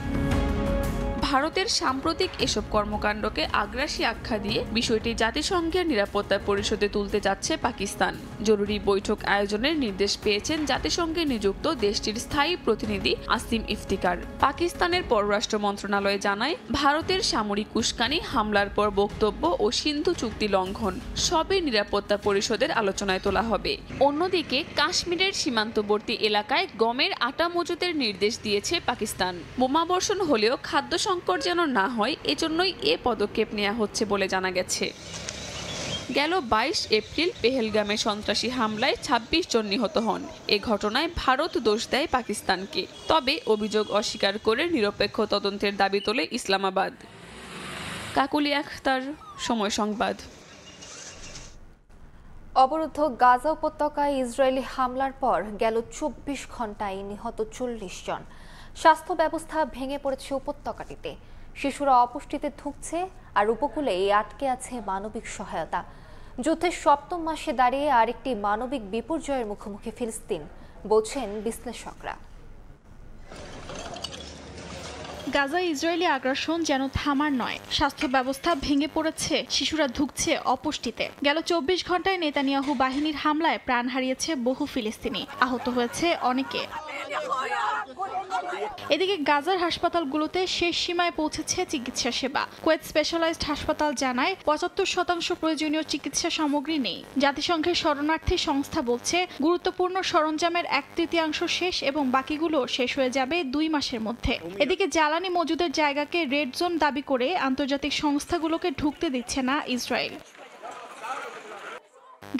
ভারতের সাম্প্রতিক এসব কর্মকাণ্ডকে আগ্রাসী আখ্যা দিয়ে বিষয়টি জাতিসংঘের নিরাপত্তা পরিষদে তুলতে যাচ্ছে পাকিস্তান। জরুরি বৈঠক আয়োজনের নির্দেশ পেয়েছেন জাতিসংঘে নিযুক্ত দেশটির স্থায়ী প্রতিনিধি আসিম ইফতিকার। পাকিস্তানের পররাষ্ট্র মন্ত্রণালয় জানায়, ভারতের সামরিক উস্কানি, হামলার পর বক্তব্য ও সিন্ধু চুক্তি লঙ্ঘন সবই নিরাপত্তা পরিষদের আলোচনায় তোলা হবে। অন্যদিকে কাশ্মীরের সীমান্তবর্তী এলাকায় গমের আটা মজুতের নির্দেশ দিয়েছে পাকিস্তান। বোমাবর্ষণ হলেও খাদ্য সংকট যেন না হয়, এজন্যই এ পদক্ষেপ নেওয়া হচ্ছে বলে জানা গেছে। গেল 22 এপ্রিল পেহেলগামে সন্ত্রাসী হামলায় 26 জন নিহত হন। এ ঘটনায় ভারত দোষ দেয় পাকিস্তানকে। তবে অভিযোগ অস্বীকার করে নিরপেক্ষ তদন্তের দাবি তোলে ইসলামাবাদ। কাকুলি আখতার, সময় সংবাদ।
অবরুদ্ধ গাজা উপত্যকায় ইসরায়েলি হামলার পর গেল 24 ঘন্টায় নিহত 40 জন। স্বাস্থ্য ব্যবস্থা ভেঙে পড়েছে উপত্যকাটিতে। শিশুরা অপুষ্টিতে ধুঁকছে, আর উপকূলেই আটকে আছে মানবিক সহায়তা। যুদ্ধের 7ম মাসে দাঁড়িয়ে আরেকটি মানবিক বিপর্যয়ের মুখোমুখি ফিলিস্তিন, বলছেন বিশ্লেষকরা।
গাজায় ইসরায়েলি আগ্রাসন যেন থামার নয়, স্বাস্থ্য ব্যবস্থা ভেঙে পড়েছে, শিশুরা ধুঁকছে অপুষ্টিতে। গেল 24 ঘন্টায় নেতানিয়াহু বাহিনীর হামলায় প্রাণ হারিয়েছে বহু ফিলিস্তিনি, আহত হয়েছে অনেকে। এদিকে গাজার হাসপাতালগুলোতে শেষ সীমায় পৌঁছেছে চিকিৎসা সেবা। কুয়েত স্পেশালাইজড হাসপাতাল জানায় 75% প্রয়োজনীয় চিকিৎসা সামগ্রী নেই। জাতিসংঘের শরণার্থী সংস্থা বলছে গুরুত্বপূর্ণ সরঞ্জামের 1/3 শেষ এবং বাকিগুলো শেষ হয়ে যাবে 2 মাসের মধ্যে। এদিকে জ্বালানি মজুদের জায়গাকে রেড জোন দাবি করে আন্তর্জাতিক সংস্থাগুলোকে ঢুকতে দিচ্ছে না ইসরায়েল।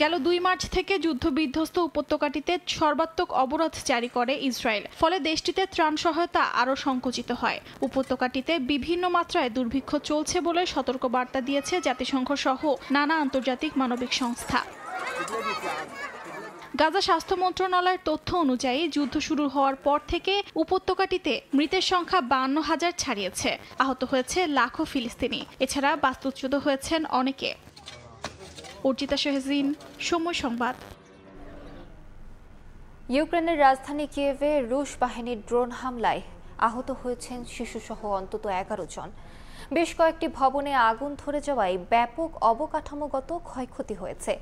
গেল 2 মার্চ থেকে যুদ্ধবিধ্বস্ত উপত্যকাটিতে সর্বাত্মক অবরোধ জারি করে ইসরায়েল। ফলে দেশটিতে ত্রাণ সহায়তা আরও সংকুচিত হয়। উপত্যকাটিতে বিভিন্ন মাত্রায় দুর্ভিক্ষ চলছে বলে সতর্কবার্তা দিয়েছে জাতিসংঘ সহ নানা আন্তর্জাতিক মানবিক সংস্থা। গাজা স্বাস্থ্য মন্ত্রণালয়ের তথ্য অনুযায়ী যুদ্ধ শুরু হওয়ার পর থেকে উপত্যকাটিতে মৃতের সংখ্যা 52,000 ছাড়িয়েছে। আহত হয়েছে লাখো ফিলিস্তিনি। এছাড়া বাস্তুচ্যুত হয়েছেন অনেকে। অর্জিতা শাহজিন, সময় সংবাদ।
ইউক্রেনের রাজধানী কিয়েভে রুশ বাহিনীর ড্রোন হামলায় আহত হয়েছেন শিশুসহ অন্তত 11 জন। বেশ কয়েকটি ভবনে আগুন ধরে যাওয়ায় ব্যাপক অবকাঠামোগত ক্ষয়ক্ষতি হয়েছে।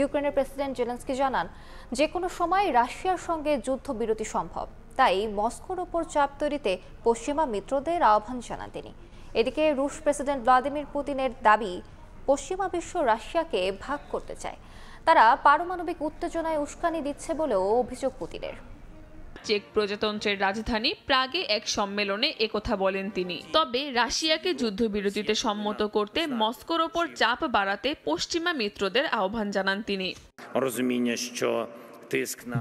ইউক্রেনের প্রেসিডেন্ট জেলেনস্কি জানান, যে কোনো সময় রাশিয়ার সঙ্গে যুদ্ধবিরতি সম্ভব, তাই মস্কোর ওপর চাপ তৈরিতে পশ্চিমা মিত্রদের আহ্বান জানান তিনি। এদিকে রুশ প্রেসিডেন্ট ভ্লাদিমির পুতিনের দাবি, পশ্চিমা বিশ্ব রাশিয়াকে ভাগ করতে চায়। তারা পারমাণবিক উত্তেজনায় উস্কানি দিচ্ছে বলেও অভিযোগ পুতিনের।
চেক প্রজাতন্ত্রের রাজধানী প্রাগে এক সম্মেলনে একথা বলেন তিনি। তবে রাশিয়াকে যুদ্ধবিরতিতে সম্মত করতে মস্কোর ওপর চাপ বাড়াতে পশ্চিমা মিত্রদের আহ্বান জানান তিনি।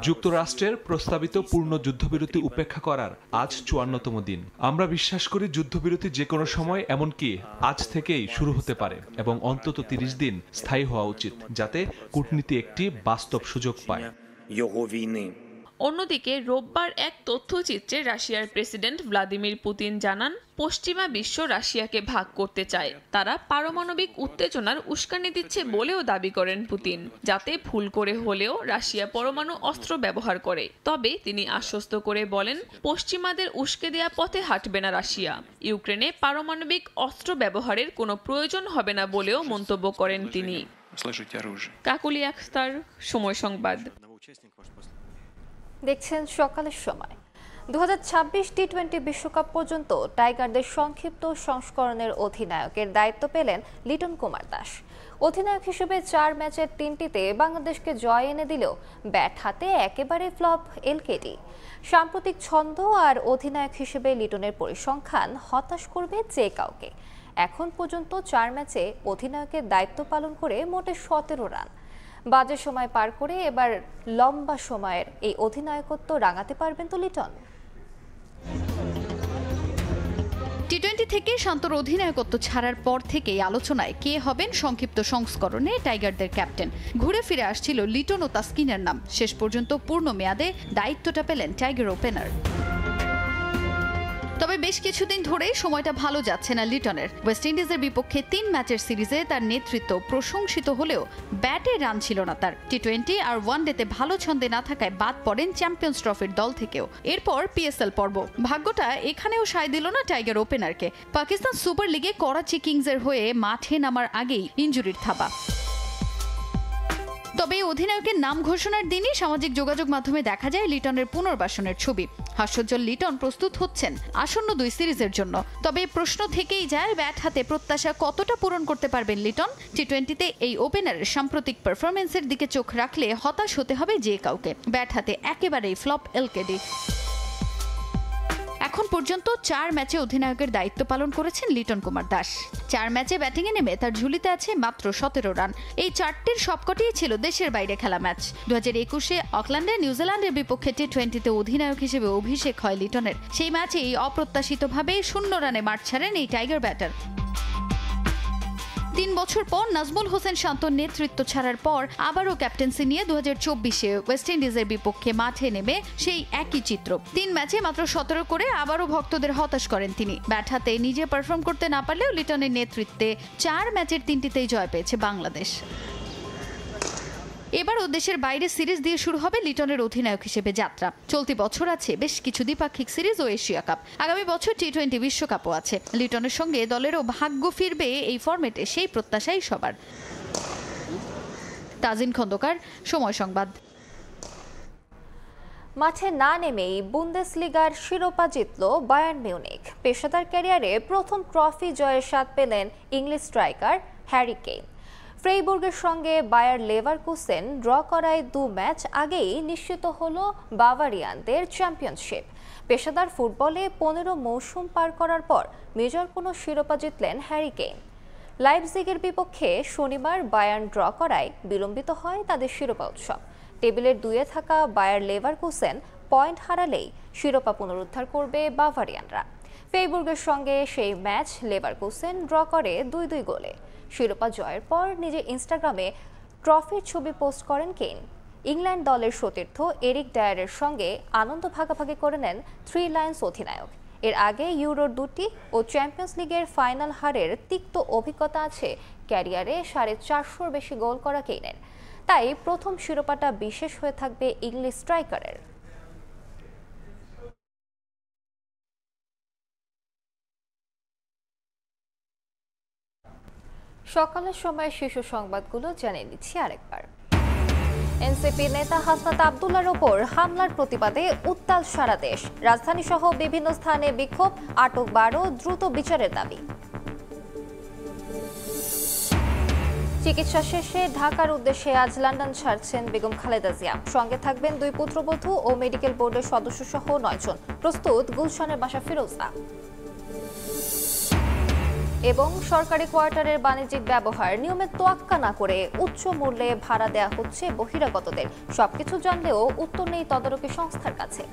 যুক্তরাষ্ট্রের প্রস্তাবিত পূর্ণ যুদ্ধবিরতি উপেক্ষা করার আজ 54তম দিন। আমরা বিশ্বাস করি যুদ্ধবিরতি যে কোনো সময়, এমনকি আজ থেকেই শুরু হতে পারে এবং অন্তত 30 দিন স্থায়ী হওয়া উচিত, যাতে কূটনীতি একটি বাস্তব সুযোগ পায়।
অন্যদিকে রোববার এক তথ্যচিত্রে রাশিয়ার প্রেসিডেন্ট ভ্লাদিমির পুতিন জানান, পশ্চিমা বিশ্ব রাশিয়াকে ভাগ করতে চায়। তারা পারমাণবিক উত্তেজনার উস্কানি দিচ্ছে বলেও দাবি করেন পুতিন, যাতে ভুল করে হলেও রাশিয়া পরমাণু অস্ত্র ব্যবহার করে। তবে তিনি আশ্বস্ত করে বলেন, পশ্চিমাদের উস্কে দেয়া পথে হাঁটবে না রাশিয়া। ইউক্রেনে পারমাণবিক অস্ত্র ব্যবহারের কোনো প্রয়োজন হবে না বলেও মন্তব্য করেন তিনি। কাকুলি আখতার, সময় সংবাদ।
দেখছেন সকালের সময়। 2026 টি-20 বিশ্বকাপ পর্যন্ত টাইগারদের সংক্ষিপ্ত সংস্করণের অধিনায়কের দায়িত্ব পেলেন লিটন কুমার দাস। অধিনায়ক হিসেবে 4 ম্যাচের 3টিতে বাংলাদেশকে জয় এনে দিলেও ব্যাট হাতে একেবারে ফ্লপ এলকেডি। সাম্প্রতিক ছন্দ আর অধিনায়ক হিসেবে লিটনের পরিসংখ্যান হতাশ করবে যে কাউকে। এখন পর্যন্ত 4 ম্যাচে অধিনায়কের দায়িত্ব পালন করে মোটে 17 রান। বাজে সময় পার করে এবার লম্বা সময়ের এই অধিনায়কত্ব রাঙাতে পারবেন তো লিটন।
টি-20 থেকে শান্তর অধিনায়কত্ব ছাড়ার পর থেকেই আলোচনায় কে হবেন সংক্ষিপ্ত সংস্করণে টাইগারদের ক্যাপ্টেন। ঘুরে ফিরে আসছিল লিটন ও তাসকিনের নাম। শেষ পর্যন্ত পূর্ণ মেয়াদে দায়িত্বটা পেলেন টাইগার ওপেনার। তবে বেশ কিছুদিন ধরে সময়টা ভালো যাচ্ছে না লিটনের। ওয়েস্ট ইন্ডিজের বিপক্ষে 3 ম্যাচের সিরিজে তার নেতৃত্ব প্রশংসিত হলেও ব্যাটে রান ছিল না তার। টি-20 আর ওয়ানডেতে ভালো ছন্দে না থাকায় বাদ পড়েন চ্যাম্পিয়ন্স ট্রফির দল থেকেও। এরপর পিএসএল পর্ব। ভাগ্যটা এখানেও সায় দিল না টাইগার ওপেনারকে। পাকিস্তান সুপার লিগে করাচি কিংসের হয়ে মাঠে নামার আগেই ইনজুরির থাবা। তবে অধিনায়কের নাম ঘোষণার দিনই সামাজিক যোগাযোগ মাধ্যমে দেখা যায় লিটনের পুনর্বাসনের ছবি। হাস্যোজ্জ্বল লিটন প্রস্তুত হচ্ছেন আসন্ন 2 সিরিজের জন্য। তবে প্রশ্ন থেকেই যায়, ব্যাট হাতে প্রত্যাশা কতটা পূরণ করতে পারবেন লিটন। টি-20তে এই ওপেনারের সাম্প্রতিক পারফরমেন্সের দিকে চোখ রাখলে হতাশ হতে হবে যে কাউকে। ব্যাট হাতে একেবারেই ফ্লপ এলকেডি। এখন পর্যন্ত 4 ম্যাচে অধিনায়কের দায়িত্ব পালন করেছেন লিটন কুমার দাস। 4 ম্যাচে ব্যাটিংয়ে নেমে তার ঝুলিতে আছে মাত্র 17 রান। এই 4টির সবকটিই ছিল দেশের বাইরে খেলা ম্যাচ। 2021-এ অকল্যান্ডে নিউজিল্যান্ডের বিপক্ষে টি-20তে অধিনায়ক হিসেবে অভিষেক হয় লিটনের। সেই ম্যাচেই অপ্রত্যাশিতভাবে 0 রানে মাঠ ছাড়েন এই টাইগার ব্যাটার। 3 বছর পর নাজমুল হোসেন শান্তর নেতৃত্ব ছাড়ার পর আবারও ক্যাপ্টেন্সি নিয়ে 2024-এ ওয়েস্ট ইন্ডিজের বিপক্ষে মাঠে নেমে সেই একই চিত্র। 3 ম্যাচে মাত্র 17 করে আবারও ভক্তদের হতাশ করেন তিনি। ব্যাট হাতে নিজে পারফর্ম করতে না পারলেও লিটনের নেতৃত্বে 4 ম্যাচের 3টিতেই জয় পেয়েছে বাংলাদেশ। এবারও দেশের বাইরে সিরিজ দিয়ে শুরু হবে লিটনের অধিনায়ক হিসেবে যাত্রা। চলতি বছর আছে বেশ কিছু দ্বিপাক্ষিক সিরিজ ও এশিয়া কাপ। আগামী বছর টি-20 বিশ্বকাপও আছে। লিটনের সঙ্গে দলেরও ভাগ্য ফিরবে এই ফরম্যাটে, সেই প্রত্যাশাই সবার। তাজিন খন্দকার, সময় সংবাদ।
মাঠে না নেমেই বুন্দেসলিগার শিরোপা জিতল বায়ার্ন মিউনিখ। পেশাদার ক্যারিয়ারে প্রথম ট্রফি জয়ের স্বাদ পেলেন ইংলিশ স্ট্রাইকার হ্যারি কেইন। ফ্রেইবুর্গের সঙ্গে বায়ার লেভারকুসেন ড্র করায় 2 ম্যাচ আগেই নিশ্চিত হল বাভারিয়ানদের চ্যাম্পিয়নশিপ। পেশাদার ফুটবলে 15 মৌসুম পার করার পর মেজর কোনো শিরোপা জিতলেন হ্যারি কেইন। লাইপজিগের বিপক্ষে শনিবার বায়ার্ন ড্র করায় বিলম্বিত হয় তাদের শিরোপা উৎসব। টেবিলের 2-এ থাকা বায়ার লেভারকুসেন পয়েন্ট হারালেই শিরোপা পুনরুদ্ধার করবে বাভারিয়ানরা। ফ্রেইবুর্গের সঙ্গে সেই ম্যাচ লেভারকুসেন ড্র করে 2-2 গোলে। শিরোপা জয়ের পর নিজের ইনস্টাগ্রামে ট্রফির ছবি পোস্ট করেন কেইন। ইংল্যান্ড দলের সতীর্থ এরিক ডায়ারের সঙ্গে আনন্দ ভাগাভাগি করে নেন 3 লায়ন্স অধিনায়ক। এর আগে ইউরোর 2টি ও চ্যাম্পিয়ন্স লিগের ফাইনাল হারের তিক্ত অভিজ্ঞতা আছে ক্যারিয়ারে 450-র বেশি গোল করা কেইনের। তাই প্রথম শিরোপাটা বিশেষ হয়ে থাকবে ইংলিশ স্ট্রাইকারের। সকালের সময় শিশু সংবাদগুলো জানিয়ে দিচ্ছি আরেকবার। এনসিপি নেতা হাসনাত আব্দুল্লাহর ওপর হামলার প্রতিবাদে উত্তাল সারা দেশ। রাজধানী সহ বিভিন্ন স্থানে বিক্ষোভ, আটক 12, দ্রুত বিচারের দাবি। চিকিৎসা শেষে ঢাকার উদ্দেশ্যে আজ লন্ডন ছাড়ছেন বেগম খালেদা জিয়া। সঙ্গে থাকবেন 2 পুত্রবধূ ও মেডিকেল বোর্ডের সদস্য সহ 9 জন। প্রস্তুত গুলশানের বাসা ফিরোজা। এবং সরকারি কোয়ার্টারের বাণিজ্যিক ব্যবহার নিয়মের তোয়াক্কা না করে উচ্চ মূল্যে ভাড়া দেয়া হচ্ছে বহিরাগতদের। সবকিছু জানলেও উত্তর নেই তদারকি সংস্থার কাছে।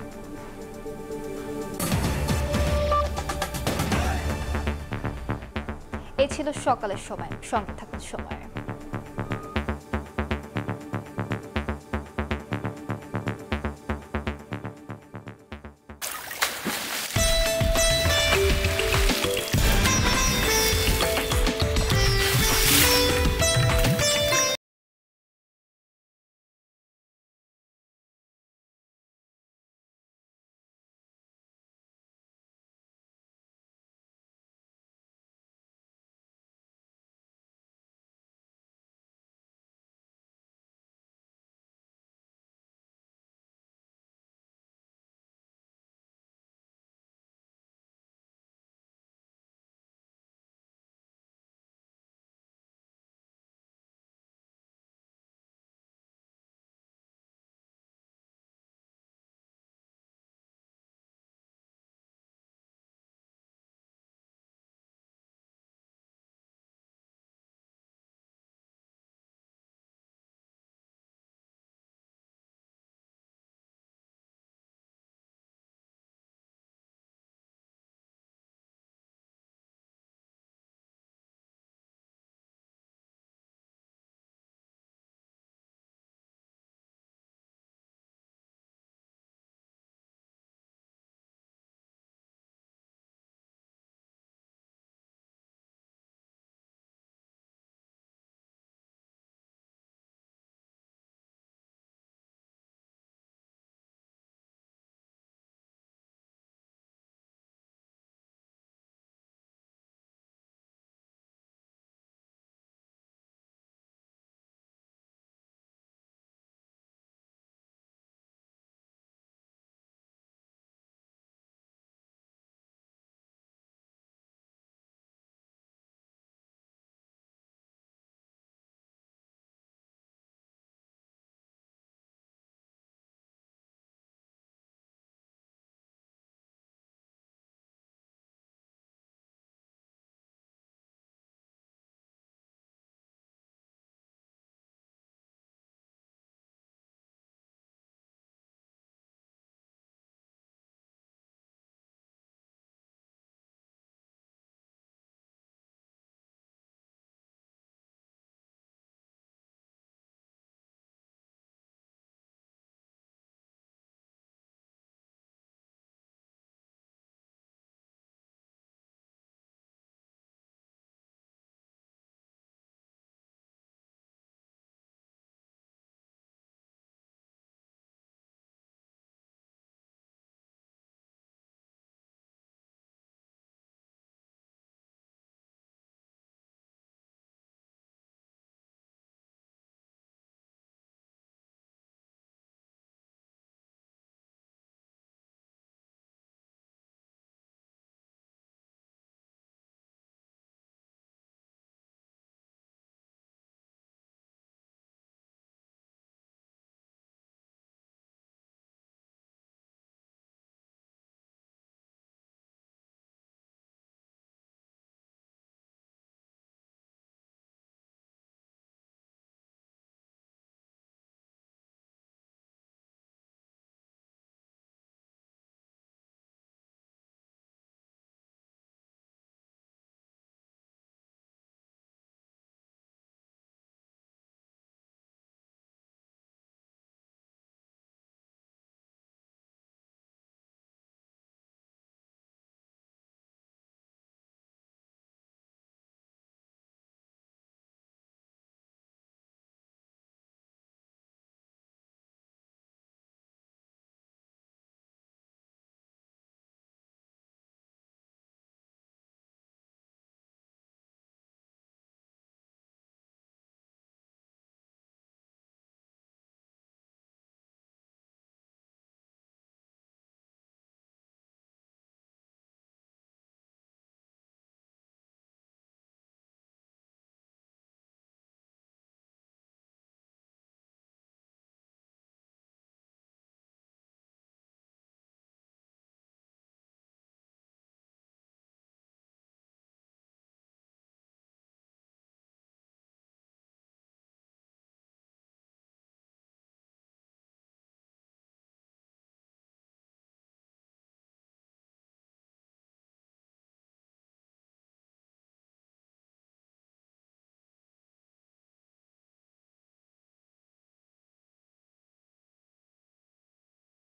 এই ছিল সকালের সময়। সঙ্গে থাকুন সময়।